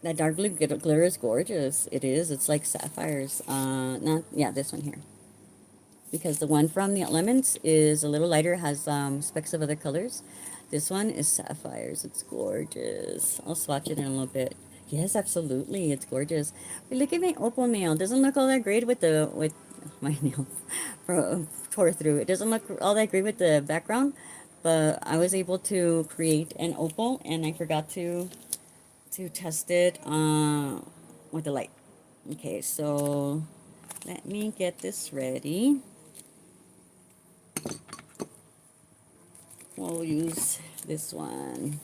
That dark blue glitter is gorgeous. It is. It's like sapphires. Not, yeah, this one here. Because the one from the Elements is a little lighter, has specks of other colors. This one is sapphires. It's gorgeous. I'll swatch it in a little bit. Yes, absolutely. It's gorgeous. But look at my opal nail. Doesn't look all that great with my nail tore through. It doesn't look all that great with the background, but I was able to create an opal, and I forgot to test it with the light. Okay, so let me get this ready. we'll use this one.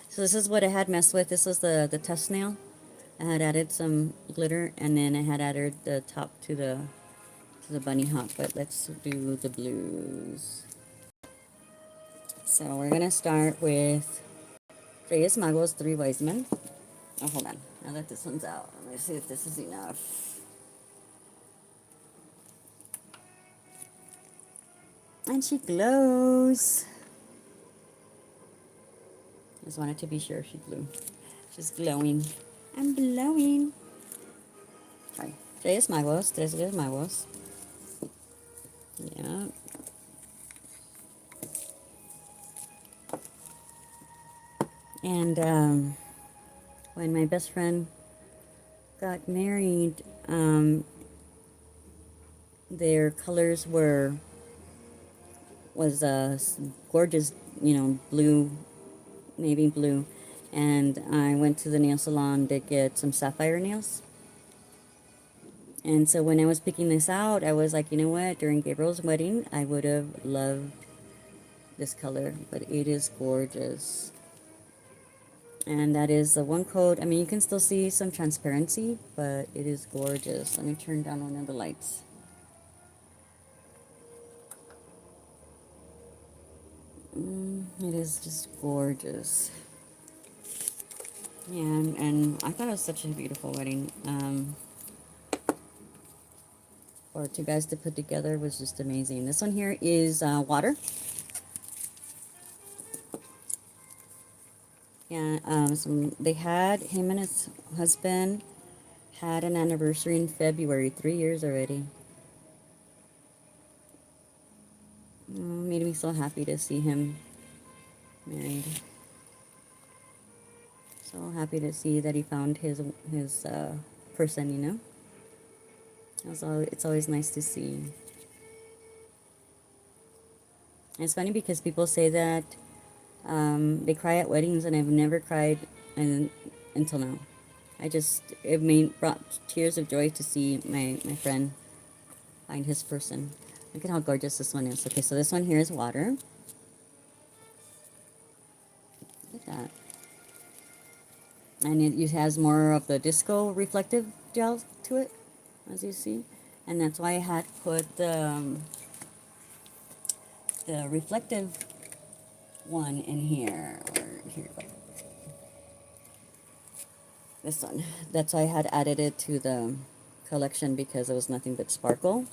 So this is what I had messed with. This was the test nail. I had added some glitter, and then I had added the top to the bunny hop. But let's do the blues. So we're gonna start with Reyes Magos, Three Wise Men. Oh, hold on. Now that this one's out, let me see if this is enough. And she glows. Just wanted to be sure she blew. She's glowing. I'm blowing. Sorry. Tres magos. Tres Reyes Magos. Yeah. And when my best friend got married, their colors was gorgeous, blue, navy blue. And I went to the nail salon to get some sapphire nails. And so when I was picking this out, I was like, you know what? During Gabriel's wedding, I would have loved this color, but it is gorgeous. And that is the one coat. I mean, you can still see some transparency, but it is gorgeous. Let me turn down one of the lights. It is just gorgeous. Yeah, and I thought it was such a beautiful wedding. For two guys to put together was just amazing. This one here is water. Yeah, they had, him and his husband had an anniversary in February, 3 years already. Made me so happy to see him married. So happy to see that he found his person, It's always nice to see. And it's funny because people say that they cry at weddings, and I've never cried until now. It brought tears of joy to see my friend find his person. Look at how gorgeous this one is. Okay, so this one here is water. Look at that. And it has more of the disco reflective gel to it, as you see. And that's why I had put the reflective one in here. Or here you go. This one. That's why I had added it to the collection, because it was nothing but sparkle.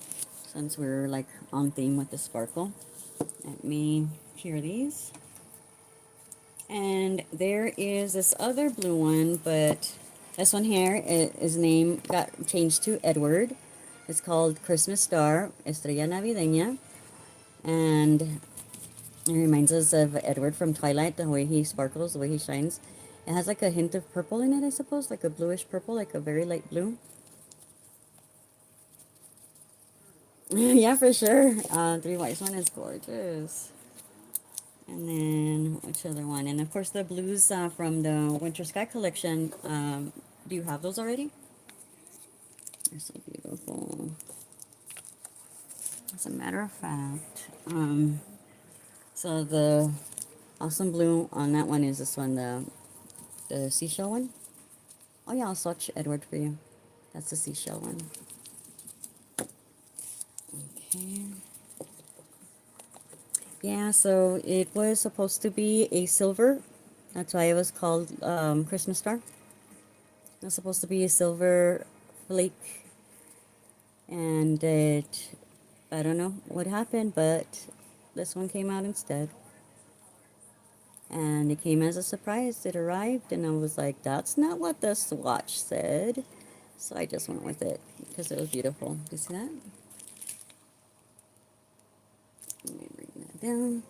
Since we're like on theme with the sparkle. Let me cure these. And there is this other blue one, but this one here, his name got changed to Edward. It's called Christmas Star, Estrella Navideña. And it reminds us of Edward from Twilight, the way he sparkles, the way he shines. It has like a hint of purple in it, I suppose, like a bluish purple, like a very light blue. Yeah, for sure. Three Wise one is gorgeous. And then, which other one? And of course, the blues from the Winter Sky collection. Do you have those already? They're so beautiful. As a matter of fact, so the awesome blue on that one is this one, the seashell one. Oh yeah, I'll swatch Edward for you. That's the seashell one. Okay. Yeah, so it was supposed to be a silver. That's why it was called Christmas Star. It was supposed to be a silver flake. And I don't know what happened, but this one came out instead. And it came as a surprise. It arrived, and I was like, that's not what the swatch said. So I just went with it because it was beautiful. Do you see that? Let me bring that down.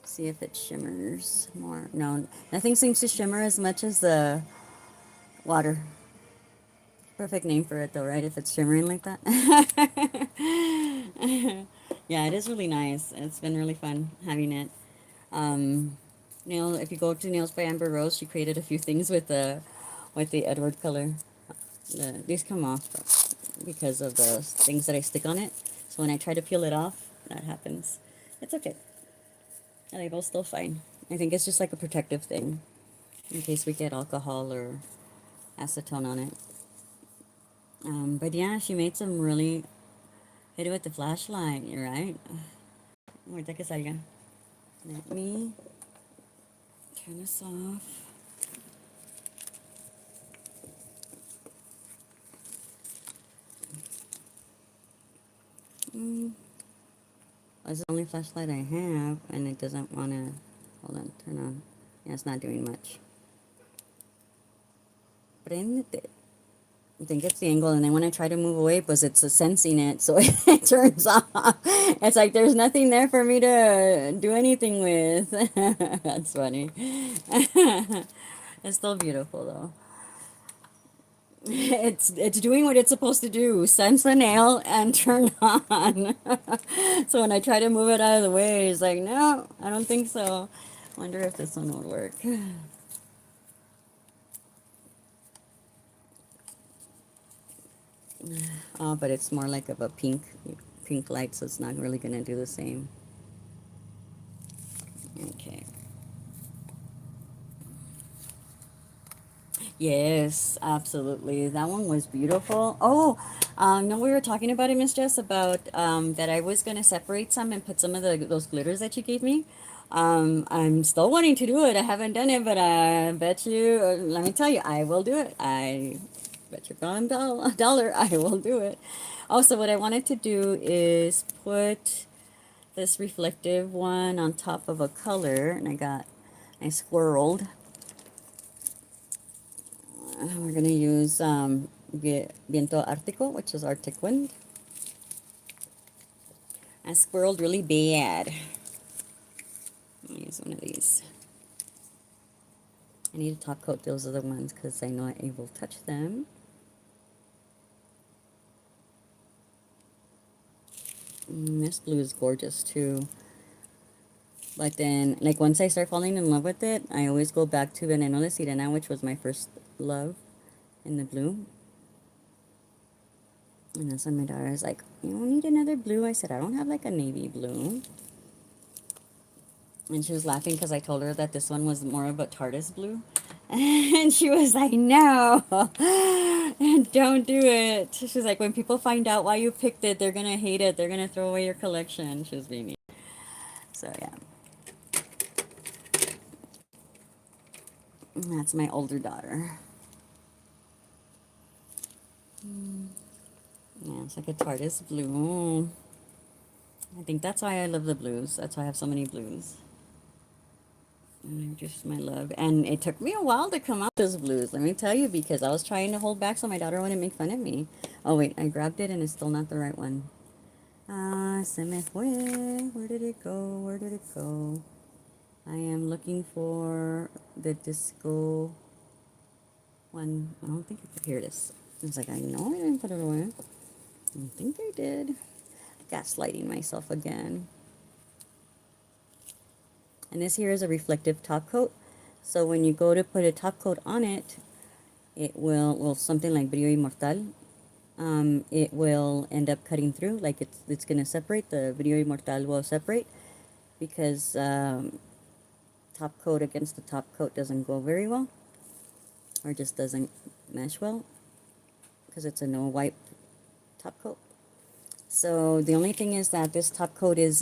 See if it shimmers more. No, nothing seems to shimmer as much as the water. Perfect name for it though, right? If it's shimmering like that. Yeah, it is really nice. It's been really fun having it. If you go to Nails by Amber Rose, she created a few things with the Edward color. These come off because of the things that I stick on it. So when I try to peel it off, that happens. It's okay. the label's still fine. I think it's just like a protective thing in case we get alcohol or acetone on it. But yeah, she made some really, hit it with the flashlight, you're right. Ahorita que salga. Let me turn this off. This is the only flashlight I have, and it doesn't want to, hold on, turn on. Yeah, it's not doing much. Prendete. I think it's the angle, and then when I try to move away, pues it's sensing it, so it turns off. It's like there's nothing there for me to do anything with. That's funny. It's still beautiful though. It's doing what it's supposed to do, sense the nail and turn on. So when I try to move it out of the way, it's like, no, I don't think so. Wonder if this one will work. Oh, but it's more like of a pink light, so it's not really gonna do the same. Okay. Yes, absolutely. That one was beautiful. Oh, no, we were talking about it, Miss Jess, about that I was gonna separate some and put some of those glitters that you gave me. I'm still wanting to do it. I haven't done it, but I bet you. Let me tell you, I will do it. I bet you a dollar, I will do it. Also, what I wanted to do is put this reflective one on top of a color, and I squirreled. We're going to use Viento Artico, which is Arctic Wind. I squirreled really bad. I'll use one of these. I need to top coat those other ones because I know I will touch them. This blue is gorgeous too. But then, like, once I start falling in love with it, I always go back to Veneno de Sirena, which was my first love in the blue. And that's when my daughter was like, you don't need another blue. I said, I don't have like a navy blue. And she was laughing because I told her that this one was more of a TARDIS blue. And she was like, no, don't do it. She's like, when people find out why you picked it, they're going to hate it. They're going to throw away your collection. She was being mean. So, yeah. And that's my older daughter. Yeah, it's like a TARDIS blue. I think that's why I love the blues. That's why I have so many blues. Just my love. And it took me a while to come out with those blues, let me tell you, because I was trying to hold back so my daughter wouldn't make fun of me. Oh, wait, I grabbed it and it's still not the right one. Se me fue. Where did it go? Where did it go? I am looking for the disco one. I don't think I could hear this. I was like, I know I didn't put it away. I think I did. Gaslighting myself again. And this here is a reflective top coat. So when you go to put a top coat on it, it will, well, something like Brillo Inmortal, it will end up cutting through, like it's going to separate, the Brillo Inmortal will separate, because top coat against the top coat doesn't go very well, or just doesn't mesh well, because it's a no wipe top coat. So the only thing is that this top coat it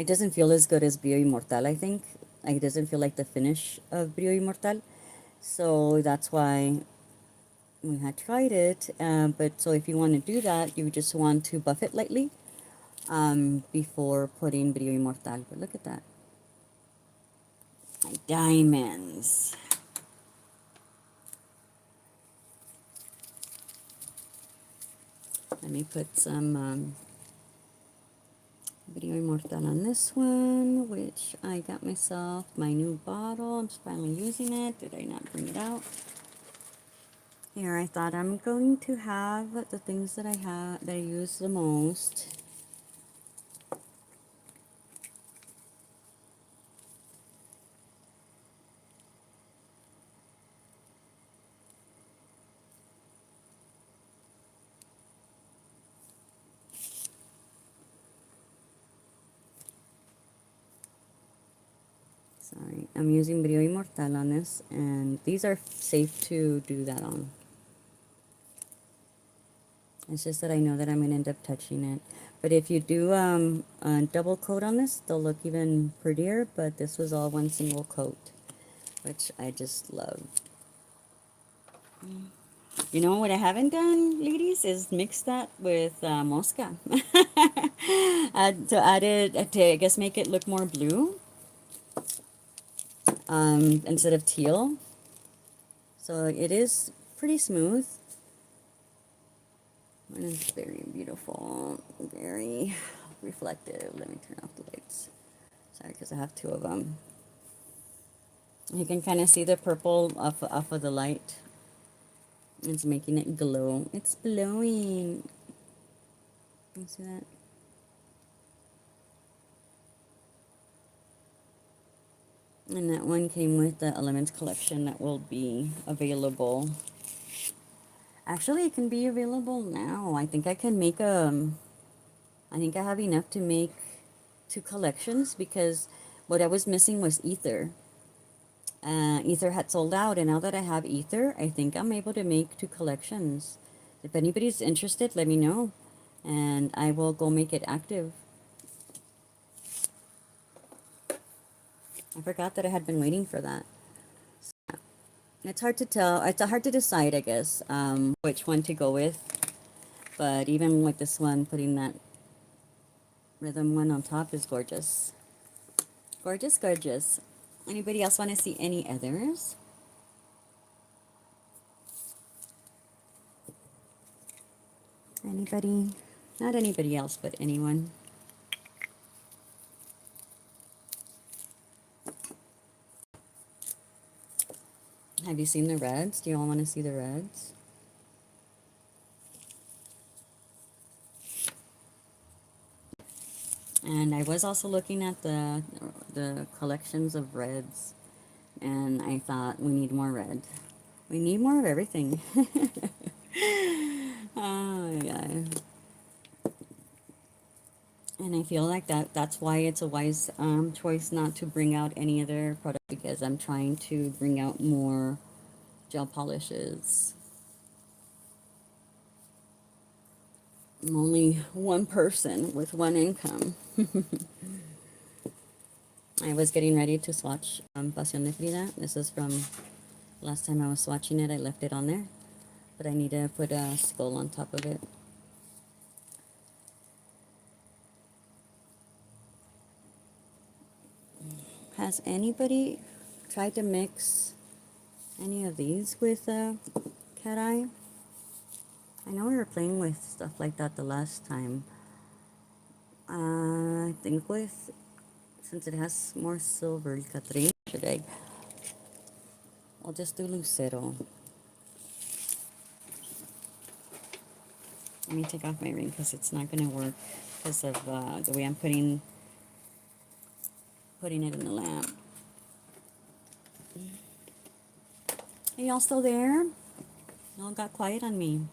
doesn't feel as good as Brillo Inmortal, I think. Like, it doesn't feel like the finish of Brillo Inmortal. So that's why we had tried it. But so if you want to do that, you just want to buff it lightly before putting Brillo Inmortal. But look at that. My diamonds. Let me put some Brillo Inmortal on this one, which I got myself my new bottle. I'm finally using it. Did I not bring it out? Here, I thought I'm going to have the things that I use the most. Sorry, I'm using Brillo Immortal on this, and these are safe to do that on. It's just that I know that I'm going to end up touching it. But if you do a double coat on this, they'll look even prettier, but this was all one single coat, which I just love. You know what I haven't done, ladies, is mix that with Mosca. To add it, to I guess make it look more blue instead of teal. So it is pretty smooth. And it's very beautiful, very reflective. Let me turn off the lights. Sorry, because I have two of them. You can kind of see the purple off of the light. It's making it glow. It's glowing. You see that? And that one came with the Elements collection that will be available. Actually, it can be available now. I think I can make I think I have enough to make 2 collections because what I was missing was ether. Ether had sold out, and now that I have ether, I think I'm able to make 2 collections. If anybody's interested, let me know, and I will go make it active. I forgot that I had been waiting for that. So, it's hard to tell. It's hard to decide, I guess, which one to go with. But even with this one, putting that rhythm one on top is gorgeous. Gorgeous, gorgeous. Anybody else want to see any others? Anybody? Not anybody else, but anyone. Have you seen the reds? Do you all want to see the reds? And I was also looking at the collections of reds, and I thought we need more red. We need more of everything. Oh yeah. And I feel like that's why it's a wise choice not to bring out any other product, because I'm trying to bring out more gel polishes. I'm only one person with one income. I was getting ready to swatch Pasión de Frida. This is from last time I was swatching it. I left it on there, but I need to put a skull on top of it. Has anybody tried to mix any of these with cat eye? I know we were playing with stuff like that the last time. I think with, since it has more silver, lacatrin, should I? I'll just do Lucero. Let me take off my ring because it's not going to work because of the way I'm putting it in the lamp. Are y'all still there? Y'all got quiet on me.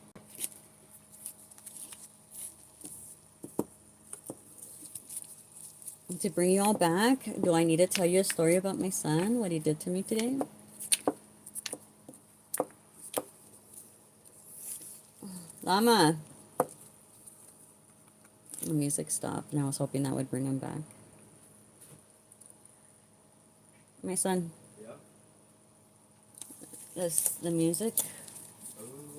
To bring you all back, do I need to tell you a story about my son, what he did to me today? Llama! The music stopped, and I was hoping that would bring him back. My son. Yeah. The music?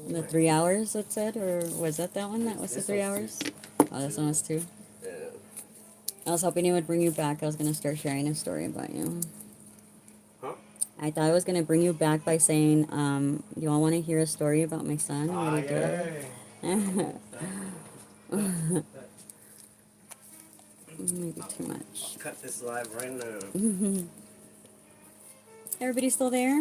The 3 hours, it said? Or was that one? That was the 3 hours? Oh, this one was 2? Yeah. I was hoping it would bring you back. I was going to start sharing a story about you. Huh? I thought I was going to bring you back by saying, you all want to hear a story about my son and what he did? Maybe too much. I'll cut this live right now. Everybody still there?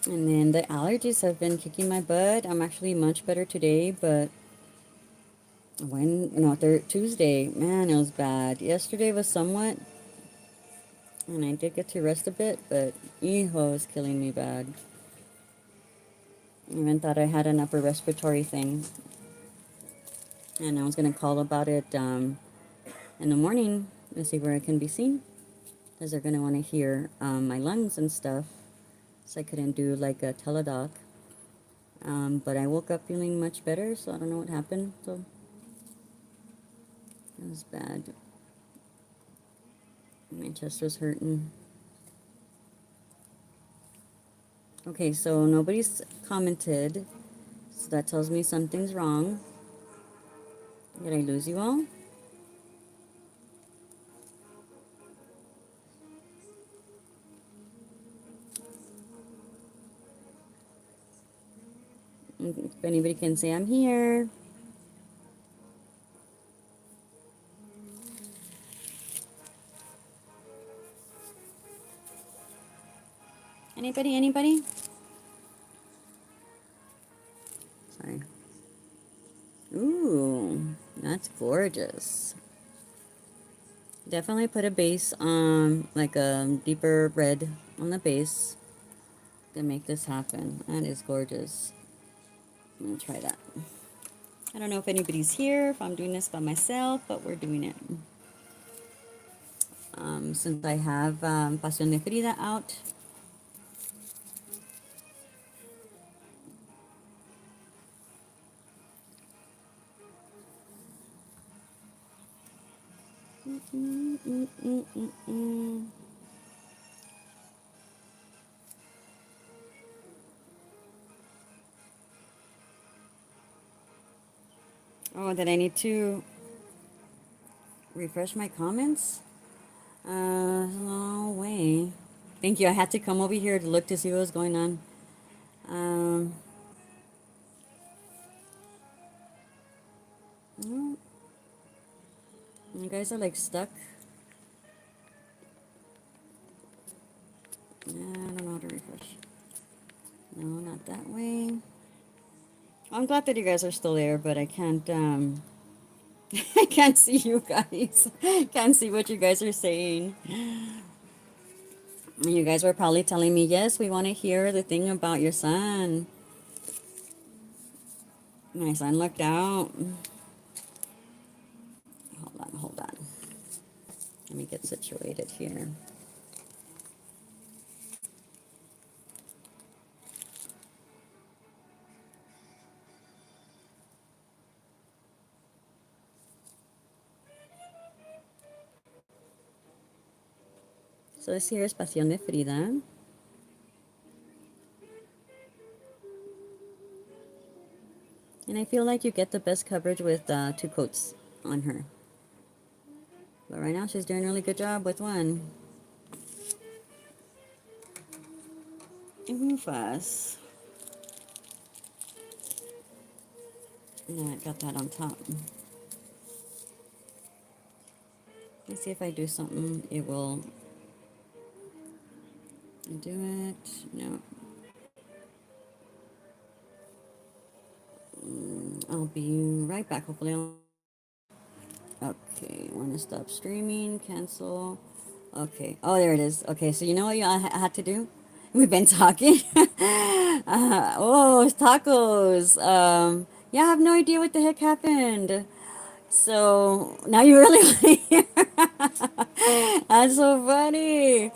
And then the allergies have been kicking my butt. I'm actually much better today, but Tuesday, man, it was bad. Yesterday was somewhat, and I did get to rest a bit, but hijo is killing me bad. I even thought I had an upper respiratory thing. And I was going to call about it in the morning and see where it can be seen. Because they're going to want to hear my lungs and stuff. So I couldn't do like a teledoc. But I woke up feeling much better, so I don't know what happened. So it was bad. My chest was hurting. Okay, so nobody's commented. So that tells me something's wrong. Did I lose you all? If anybody can say I'm here. Anybody, anybody? Sorry. Ooh, that's gorgeous. Definitely put a base on, like a deeper red on the base to make this happen. That is gorgeous. I'm gonna try that. I don't know if anybody's here, if I'm doing this by myself, but we're doing it. Since I have Pasión de Frida out. Oh, did I need to refresh my comments? No way. Thank you. I had to come over here to look to see what was going on. No, you guys are like stuck. I don't know how to refresh. No, not that way. I'm glad that you guys are still there, but I can't, I can't see you guys. Can't see what you guys are saying. You guys were probably telling me, yes, we want to hear the thing about your son. My son looked out. Hold on, hold on. Let me get situated here. So this here is Pasión de Frida. And I feel like you get the best coverage with 2 coats on her. But right now she's doing a really good job with one. Rufus. And I got that on top. Let's see if I do something, it will do it. No. I'll be right back. Hopefully okay, want to stop streaming, cancel. Okay. Oh, there it is. Okay, so you know what I had to do? We've been talking. Oh, tacos. Yeah, I have no idea what the heck happened. So now you really want to hear. That's so funny.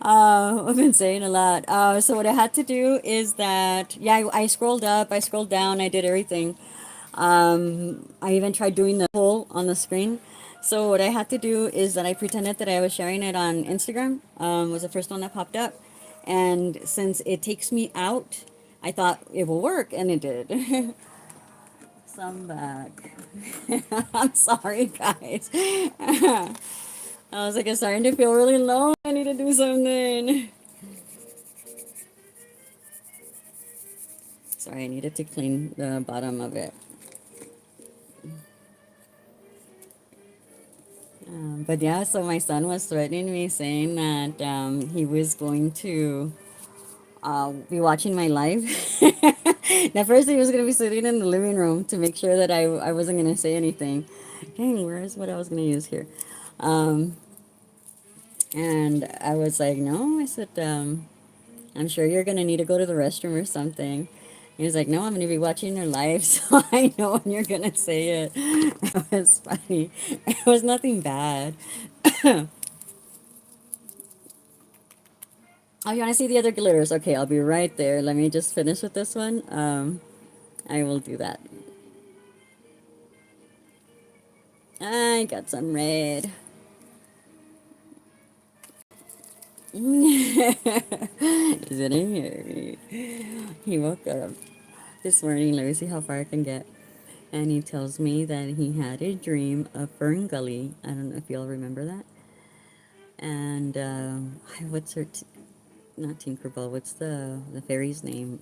I've been saying a lot. So what I had to do is that, yeah, I scrolled up, I scrolled down, I did everything. I even tried doing the poll on the screen. So what I had to do is that I pretended that I was sharing it on Instagram. Was the first one that popped up, and since it takes me out, I thought it will work, and it did. So I'm back. I'm sorry, guys. I was like, I'm starting to feel really low. I need to do something. Sorry, I needed to clean the bottom of it. But yeah, so my son was threatening me, saying that he was going to be watching my live. At first, he was going to be sitting in the living room to make sure that I wasn't going to say anything. Dang, where's what I was going to use here? And I was like, no, I said, I'm sure you're going to need to go to the restroom or something. He was like, no, I'm going to be watching your live, so I know when you're going to say it. It was funny. It was nothing bad. Oh, you want to see the other glitters? Okay, I'll be right there. Let me just finish with this one. I will do that. I got some red. Is it in here? He woke up this morning. Let me see how far I can get. And he tells me that he had a dream of Fern Gully. I don't know if y'all remember that. And what's her? Not Tinkerbell. What's the fairy's name?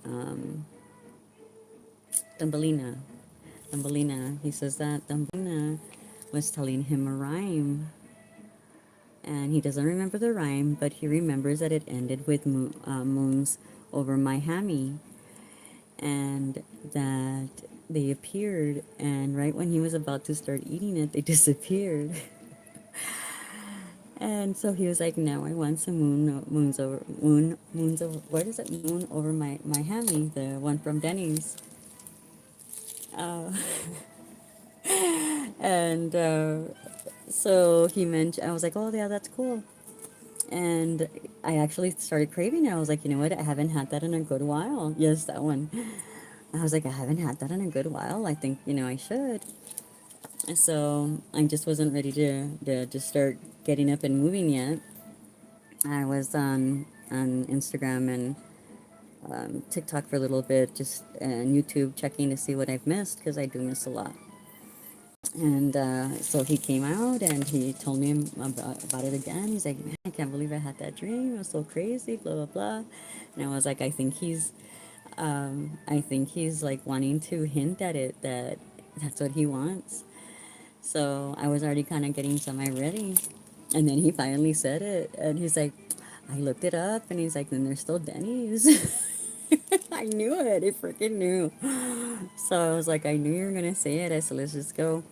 Thumbelina. Thumbelina. He says that Thumbelina was telling him a rhyme, and he doesn't remember the rhyme, but he remembers that it ended with moons over my hammy, and that they appeared, and right when he was about to start eating it, they disappeared. And so he was like, "Now I want some moons over. What is it? Moon over my hammy, the one from Denny's." Uh, and so he mentioned, I was like, "Oh yeah, that's cool." And I actually started craving it. I was like, you know what? I haven't had that in a good while. Yes, that one. I was like, I haven't had that in a good while. I think, I should. So I just wasn't ready to start getting up and moving yet. I was on Instagram and TikTok for a little bit, just and YouTube checking to see what I've missed because I do miss a lot. And so he came out and he told me about it again. He's like, man, I can't believe I had that dream. It was so crazy, blah, blah, blah. And I was like, I think he's like wanting to hint at it that that's what he wants. So I was already kind of getting semi ready. And then he finally said it. And he's like, I looked it up. And he's like, then there's still Denny's. I knew it. I freaking knew. So I was like, I knew you were going to say it. I said, let's just go.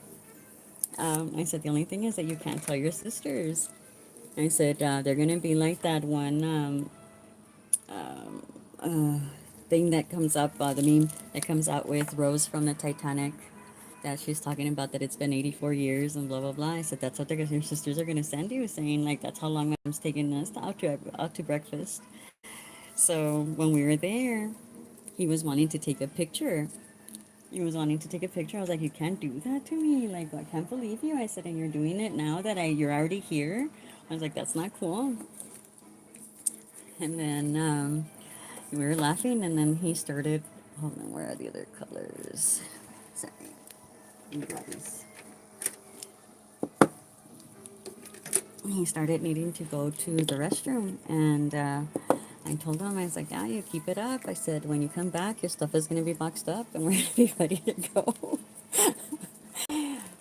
I said, the only thing is that you can't tell your sisters. I said, they're going to be like that one thing that comes up, the meme that comes out with Rose from the Titanic, that she's talking about that it's been 84 years and blah, blah, blah. I said, that's what your sisters are going to send you, saying, like, that's how long my mom's taking us out to breakfast. So when we were there, he was wanting to take a picture. He was wanting to take a picture. I was like, you can't do that to me. Like, I can't believe you. I said, and you're doing it now that you're already here. I was like, that's not cool. And then we were laughing, and then he started. Hold on, where are the other colors? Sorry, he started needing to go to the restroom, and I told him, I was like, yeah, you keep it up. I said, when you come back, your stuff is going to be boxed up, and we're going to be ready to go.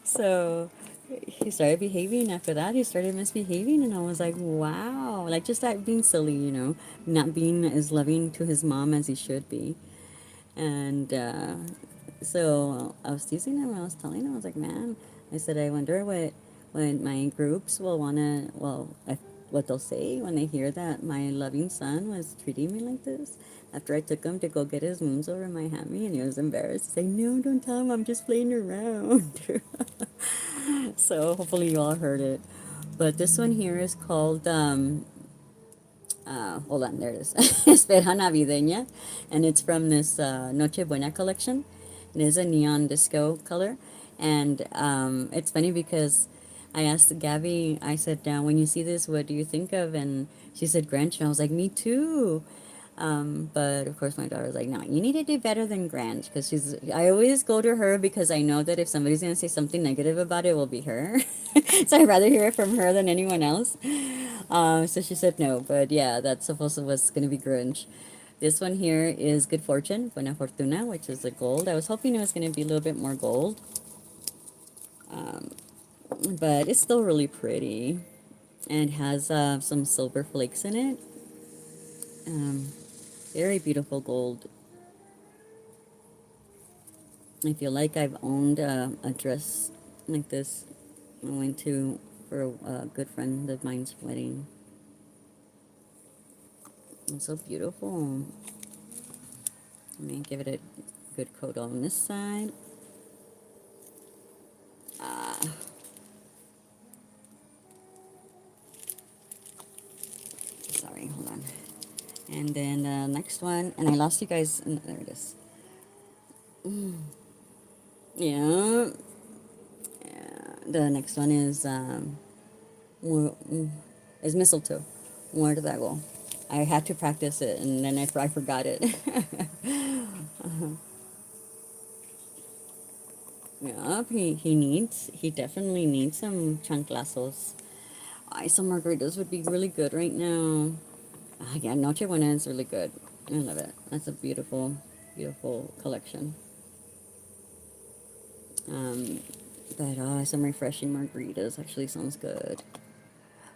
So he started behaving. After that, he started misbehaving, and I was like, wow, like just like being silly, not being as loving to his mom as he should be. And so I was teasing him. I was telling him, I was like, man, I said, I wonder what my groups will wanna, what they'll say when they hear that my loving son was treating me like this. After I took him to go get his moons over my hammy, and he was embarrassed. He's like, no, don't tell him. I'm just playing around. So hopefully you all heard it. But this one here is called hold on, there it is. Espera Navideña. And it's from this Noche Buena collection. It is a neon disco color. And it's funny because I asked Gabby, I said, when you see this, what do you think of? And she said Grinch. And I was like, me too. But of course, my daughter was like, no, you need to do better than Grinch. Because I always go to her because I know that if somebody's going to say something negative about it, it will be her. So I'd rather hear it from her than anyone else. So she said no, but yeah, that's supposed to was gonna be Grinch. This one here is Good Fortune, Buena Fortuna, which is the gold. I was hoping it was gonna be a little bit more gold, but it's still really pretty and has some silver flakes in it. Um, Very beautiful gold. I feel like I've owned a dress like this. I went to for a good friend of mine's wedding. It's so beautiful. Let me give it a good coat on this side. Sorry, hold on. And then the next one, and I lost you guys. There it is. Yeah. The next one is is mistletoe. Where did that go? I had to practice it, and then I forgot it. Yeah, he definitely needs some chanclazos. Ay, some margaritas would be really good right now. Ah, yeah, Noche Buena is really good. I love it. That's a beautiful, beautiful collection. Um, but some refreshing margaritas actually sounds good.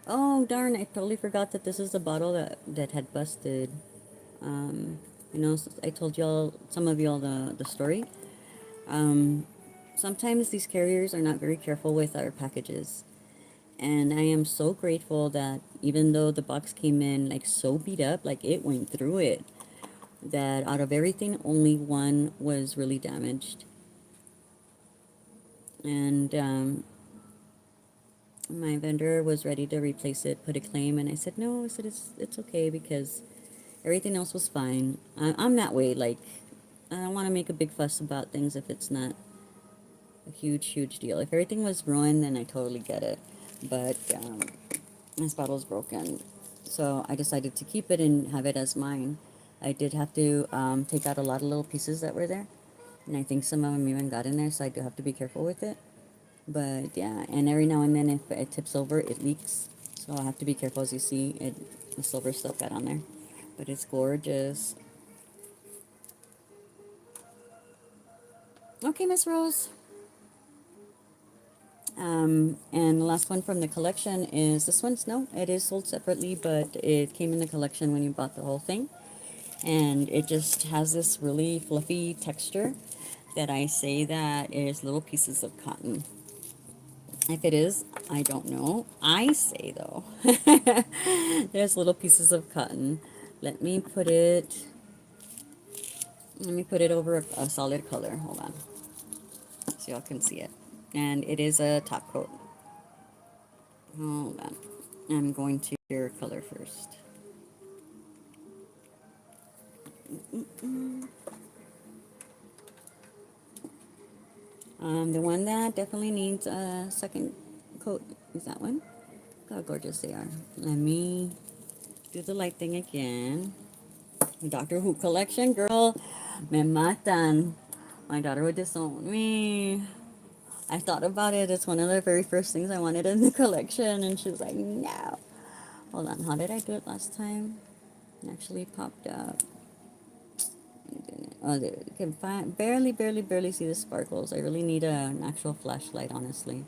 Oh darn! I totally forgot that this is the bottle that had busted. Um, I told y'all, some of y'all, the story. Um, Sometimes these carriers are not very careful with our packages. And I am so grateful that even though the box came in like so beat up, like it went through it, that out of everything, only one was really damaged. And my vendor was ready to replace it, put a claim, and I said, no, I said, it's okay because everything else was fine. I'm that way, like, I don't want to make a big fuss about things if it's not a huge, huge deal. If everything was ruined, then I totally get it. But this bottle's broken. So I decided to keep it and have it as mine. I did have to take out a lot of little pieces that were there. And I think some of them even got in there, so I do have to be careful with it. But yeah, and every now and then if it tips over, it leaks. So I have to be careful. As you see, the silver still got on there. But it's gorgeous. Okay, Miss Rose. And the last one from the collection is this one's, no, it is sold separately, but it came in the collection when you bought the whole thing. And it just has this really fluffy texture that I say that is little pieces of cotton. If it is, I don't know. I say though, there's little pieces of cotton. Let me put it, let me put it over a solid color. Hold on, so y'all can see it. And it is a top coat. Hold on. I'm going to your color first. The one that definitely needs a second coat is that one. Look how gorgeous they are. Let me do the light thing again. The Doctor Who collection, girl. Me matan. My daughter would disown me. I thought about it. It's one of the very first things I wanted in the collection, and she was like, no. Hold on. How did I do it last time? It actually popped up. Oh, there, you can barely, barely, barely see the sparkles. I really need an actual flashlight, honestly.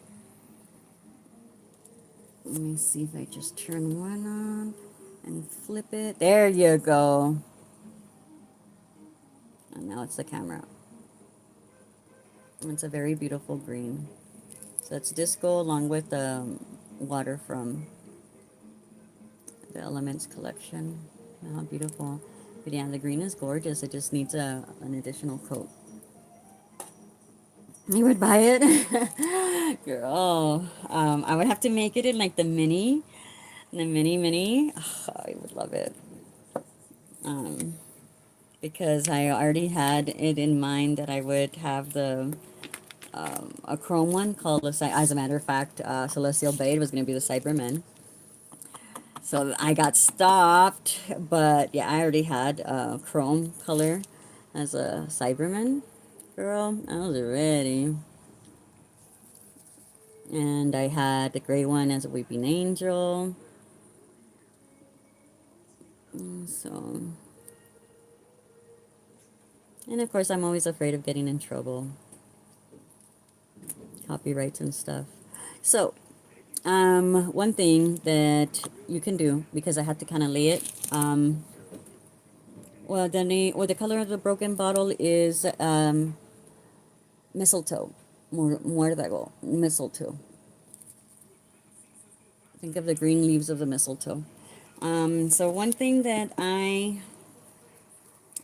Let me see if I just turn one on and flip it. There you go. And now it's the camera. It's a very beautiful green. So it's disco along with the water from the Elements collection. How beautiful. But yeah, the green is gorgeous. It just needs an additional coat. You would buy it? Girl, I would have to make it in like the mini. Oh, I would love it. Um, because I already had it in mind that I would have a chrome one called, as a matter of fact, Celestial Bay was going to be the Cybermen. So I got stopped, but yeah, I already had a chrome color as a Cyberman. Girl, I was ready. And I had the gray one as a Weeping Angel. So, and of course, I'm always afraid of getting in trouble, copyrights and stuff. So, one thing that you can do, because I had to kind of lay it, the color of the broken bottle is mistletoe, muérdago, mistletoe. Think of the green leaves of the mistletoe. So one thing that I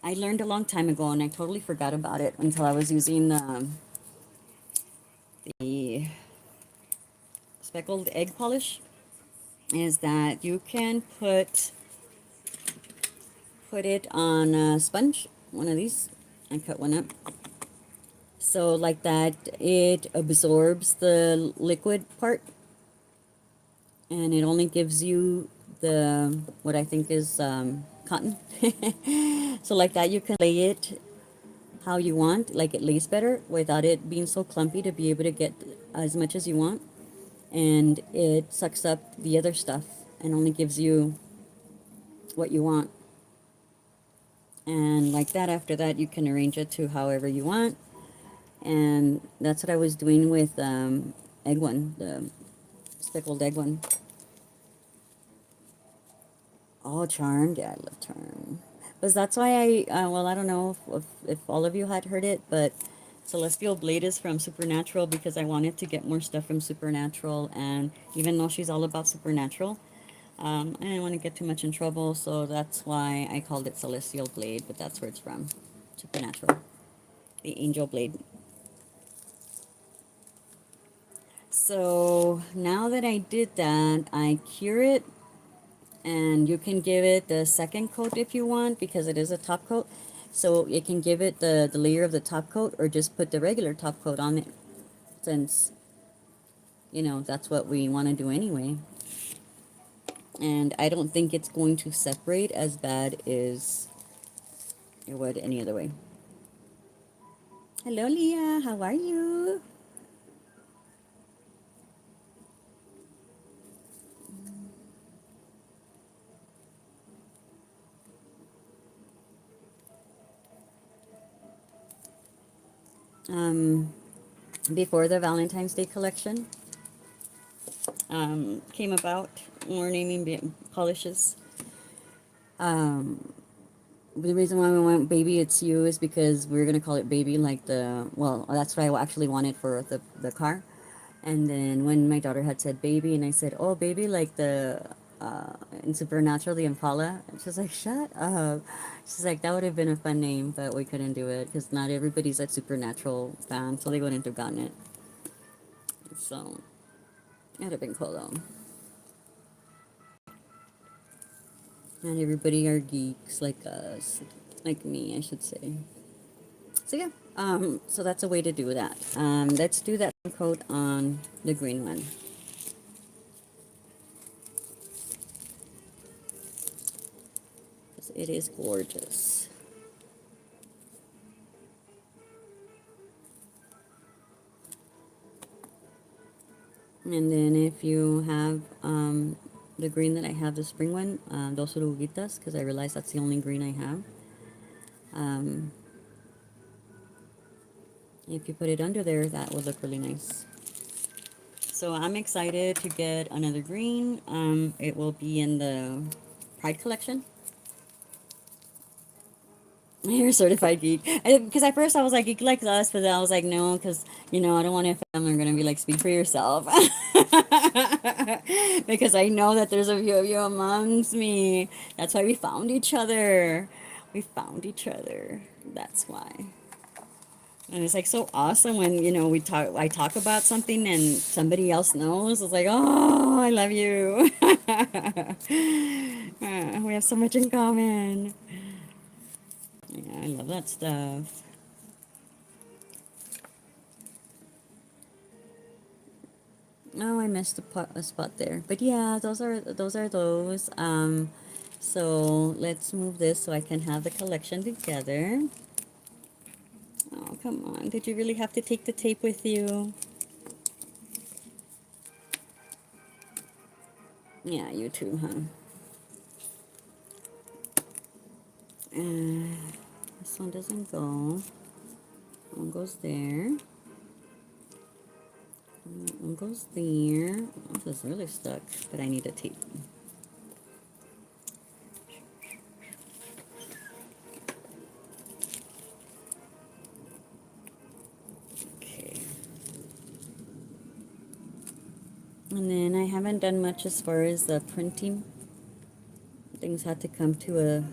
I learned a long time ago, and I totally forgot about it until I was using the speckled egg polish, is that you can put it on a sponge, one of these. I cut one up. So like that, it absorbs the liquid part, and it only gives you the, what I think is cotton. So like that, you can lay it how you want, like it lays better without it being so clumpy to be able to get as much as you want. And it sucks up the other stuff and only gives you what you want. And like that, after that, you can arrange it to however you want. And that's what I was doing with egg one, the speckled egg one. Oh, Charmed. Yeah, I love Charmed. Because that's why well, I don't know if all of you had heard it, but Celestial Blade is from Supernatural because I wanted to get more stuff from Supernatural. And even though she's all about Supernatural, I didn't want to get too much in trouble, so that's why I called it Celestial Blade, but that's where it's from. Supernatural. The Angel Blade. So now that I did that, I cure it, and you can give it the second coat if you want because it is a top coat. So you can give it the layer of the top coat or just put the regular top coat on it since, you know, that's what we want to do anyway. And I don't think it's going to separate as bad as it would any other way. Hello, Leah. How are you? Um, Before the Valentine's Day collection came about, more naming polishes. Um, the reason why we went Baby It's You is because we were gonna call it Baby, like the, well, that's what I actually wanted for the car. And then when my daughter had said baby, and I said, oh, baby, like the, in Supernatural, the Impala. And she's like, shut up. She's like, that would have been a fun name, but we couldn't do it because not everybody's a Supernatural fan, so they wouldn't have gotten it. So, it would have been cool though. Not everybody are geeks like us. Like me, I should say. So yeah, so that's a way to do that. Let's do that coat on the green one. It is gorgeous. And then if you have the green that I have, the spring one, dos oruguitas, because I realize that's the only green I have. If you put it under there, that would look really nice. So I'm excited to get another green. It will be in the Pride collection. You're a certified geek. Because at first I was like, geek like us, but then I was like, no, because, you know, I don't want to offend them. They're going to be like, speak for yourself. Because I know that there's a few of you amongst me. That's why we found each other. We found each other. That's why. And it's like so awesome when, you know, I talk about something and somebody else knows. It's like, oh, I love you. We have so much in common. Yeah, I love that stuff. Oh, I missed a spot there. But yeah, those are those. So let's move this so I can have the collection together. Oh, come on. Did you really have to take the tape with you? Yeah, you too, huh? This one doesn't go. One goes there. One goes there. This is really stuck, but I need a tape. Okay. And then I haven't done much as far as the printing. Things had to come to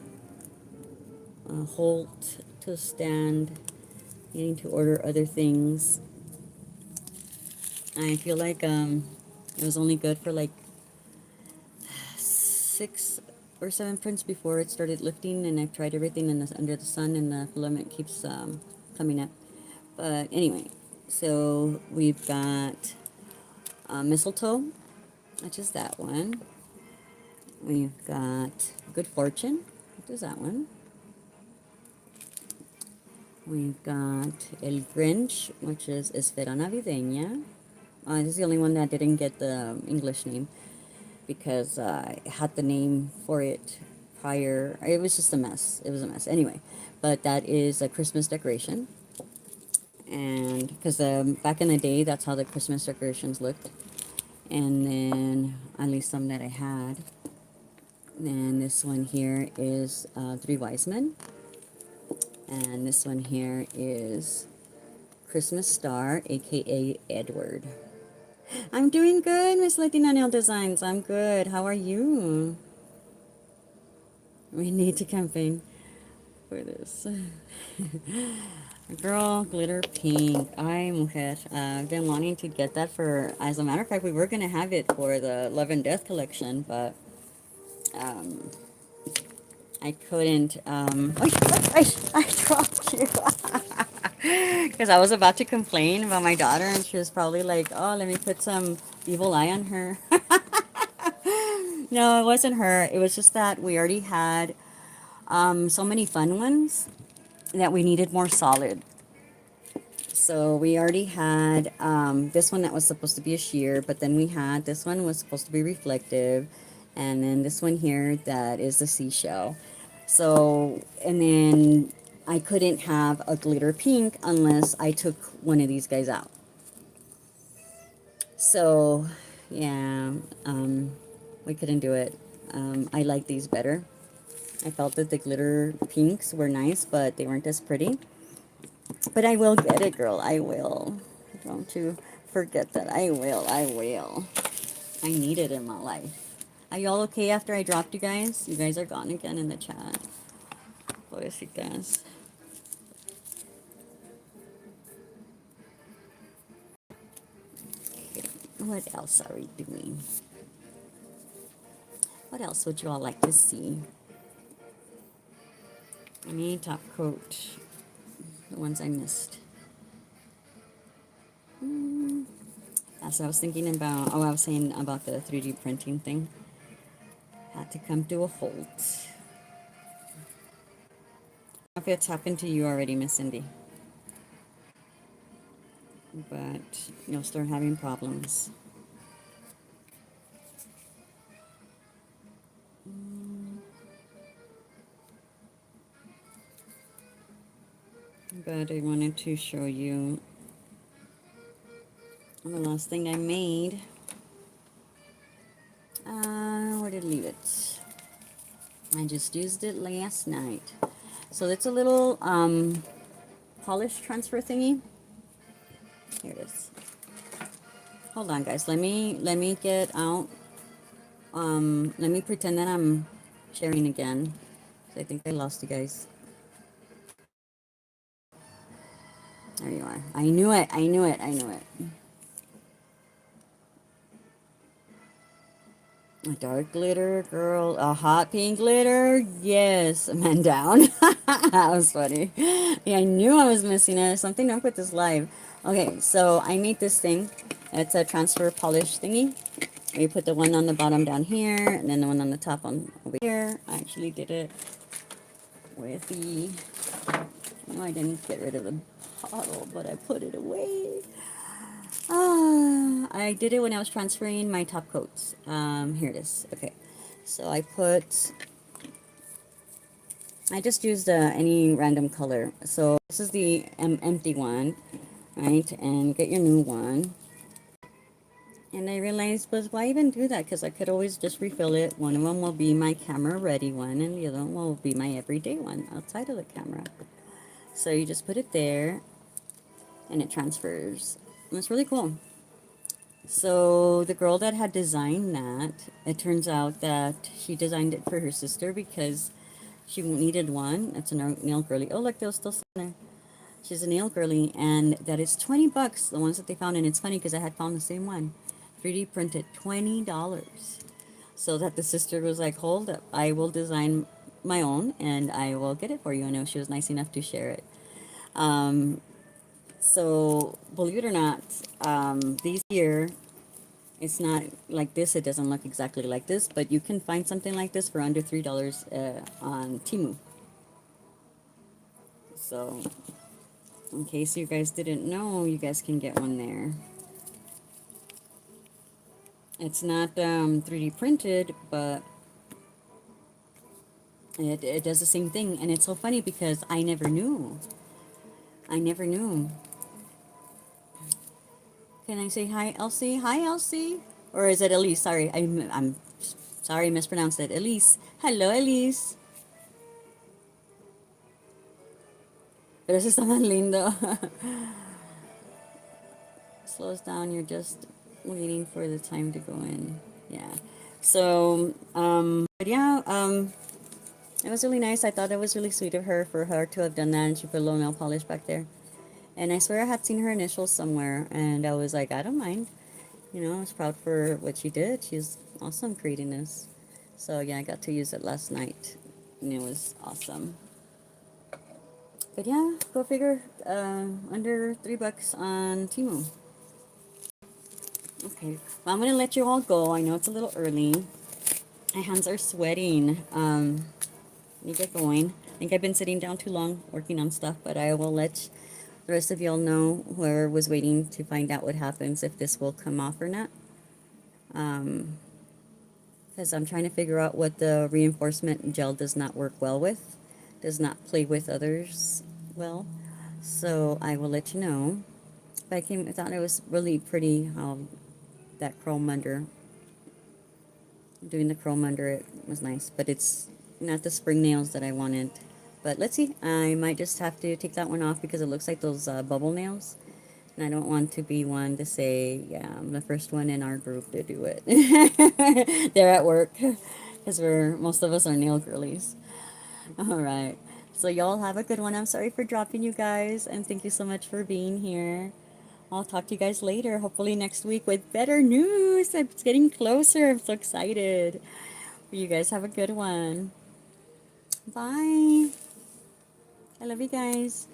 halt to stand, needing to order other things. I feel like it was only good for like 6 or 7 prints before it started lifting, and I've tried everything under the sun, and the filament keeps coming up. But anyway, so we've got mistletoe, which is that one. We've got good fortune, which is that one. We've got el Grinch, which is Esfera Navideña. This is the only one that didn't get the English name, because I had the name for it prior. It was just a mess. It was a mess. Anyway, but that is a Christmas decoration. And because back in the day, that's how the Christmas decorations looked. And then, at least some that I had. And this one here is Three Wise Men. And this one here is Christmas Star, aka Edward. I'm doing good, Miss Latina Nail Designs. I'm good. How are you? We need to campaign for this. Girl, glitter pink. Ay, mujer. I've been wanting to get that for, as a matter of fact, we were going to have it for the Love and Death collection, but I couldn't. I dropped you. Because I was about to complain about my daughter, and she was probably like, oh, let me put some evil eye on her. No, it wasn't her. It was just that we already had so many fun ones that we needed more solid. So we already had this one that was supposed to be a sheer, but then we had this one was supposed to be reflective, and then this one here that is the seashell. So, and then I couldn't have a glitter pink unless I took one of these guys out. So, yeah, we couldn't do it. I like these better. I felt that the glitter pinks were nice, but they weren't as pretty. But I will get it, girl. I will. Don't you forget that. I will. I will. I need it in my life. Are y'all okay after I dropped you guys? You guys are gone again in the chat. Pobrecitas. Okay. What else are we doing? What else would you all like to see? Any top coat. The ones I missed. That's what I was thinking about. Oh, I was saying about the 3D printing thing. Had to come to a halt. If it's happened to you already, Miss Cindy. But you'll start having problems. But I wanted to show you the last thing I made. Where did I leave it? I just used it last night. So it's a little polish transfer thingy. Here it is. Hold on, guys. Let me get out. Let me pretend that I'm sharing again. I think I lost you guys. There you are. I knew it. I knew it. I knew it. A dark glitter, girl. A hot pink glitter. Yes. Man down. That was funny. Yeah, I knew I was missing it. Something up with this live. Okay, so I made this thing. It's a transfer polish thingy. We put the one on the bottom down here, and then the one on the top on over here. I actually did it with the... No, I didn't get rid of the bottle, but I put it away. I did it when I was transferring my top coats. Here it is. Okay, so I just used any random color. So this is the empty one, right? And get your new one. And I realized, was why even do that? Because I could always just refill it. One of them will be my camera ready one, and the other one will be my everyday one outside of the camera. So you just put it there, and it transfers. And it's really cool. So the girl that had designed that, it turns out that she designed it for her sister because She needed one. It's a nail girly. Oh, look, they're still sitting there. She's a nail girly, and that is $20. The ones that they found, and it's funny because I had found the same one, 3D printed, $20. So that the sister was like, "Hold up, I will design my own, and I will get it for you." I know she was nice enough to share it. Um, so believe it or not, these here, it's not like this. It doesn't look exactly like this, but you can find something like this for under $3 on Temu. So in case you guys didn't know, you guys can get one there. It's not 3D printed, but it does the same thing. And it's so funny because I never knew. I never knew. Can I say hi, Elsie? Hi, Elsie. Or is it Elise? Sorry, I'm sorry, mispronounced it. Elise. Hello, Elise. Pero eso está más lindo. Slows down. You're just waiting for the time to go in. Yeah. So, but yeah, it was really nice. I thought it was really sweet of her for her to have done that, and she put a little nail polish back there. And I swear I had seen her initials somewhere, and I was like, I don't mind. You know, I was proud for what she did. She's awesome creating this. So yeah, I got to use it last night, and it was awesome. But yeah, go figure. Under $3 on Temu. Okay, well, I'm gonna let you all go. I know it's a little early. My hands are sweating. Let me get going. I think I've been sitting down too long working on stuff, but I will let the rest of y'all know, whoever was waiting to find out what happens, if this will come off or not. Because I'm trying to figure out what the reinforcement gel does not work well with, does not play with others well. So I will let you know. But I thought it was really pretty how that chrome under, doing the chrome under it was nice. But it's not the spring nails that I wanted. But let's see, I might just have to take that one off because it looks like those bubble nails. And I don't want to be one to say, yeah, I'm the first one in our group to do it. They're at work because most of us are nail girlies. All right. So y'all have a good one. I'm sorry for dropping you guys, and thank you so much for being here. I'll talk to you guys later, hopefully next week with better news. It's getting closer. I'm so excited. You guys have a good one. Bye. I love you guys.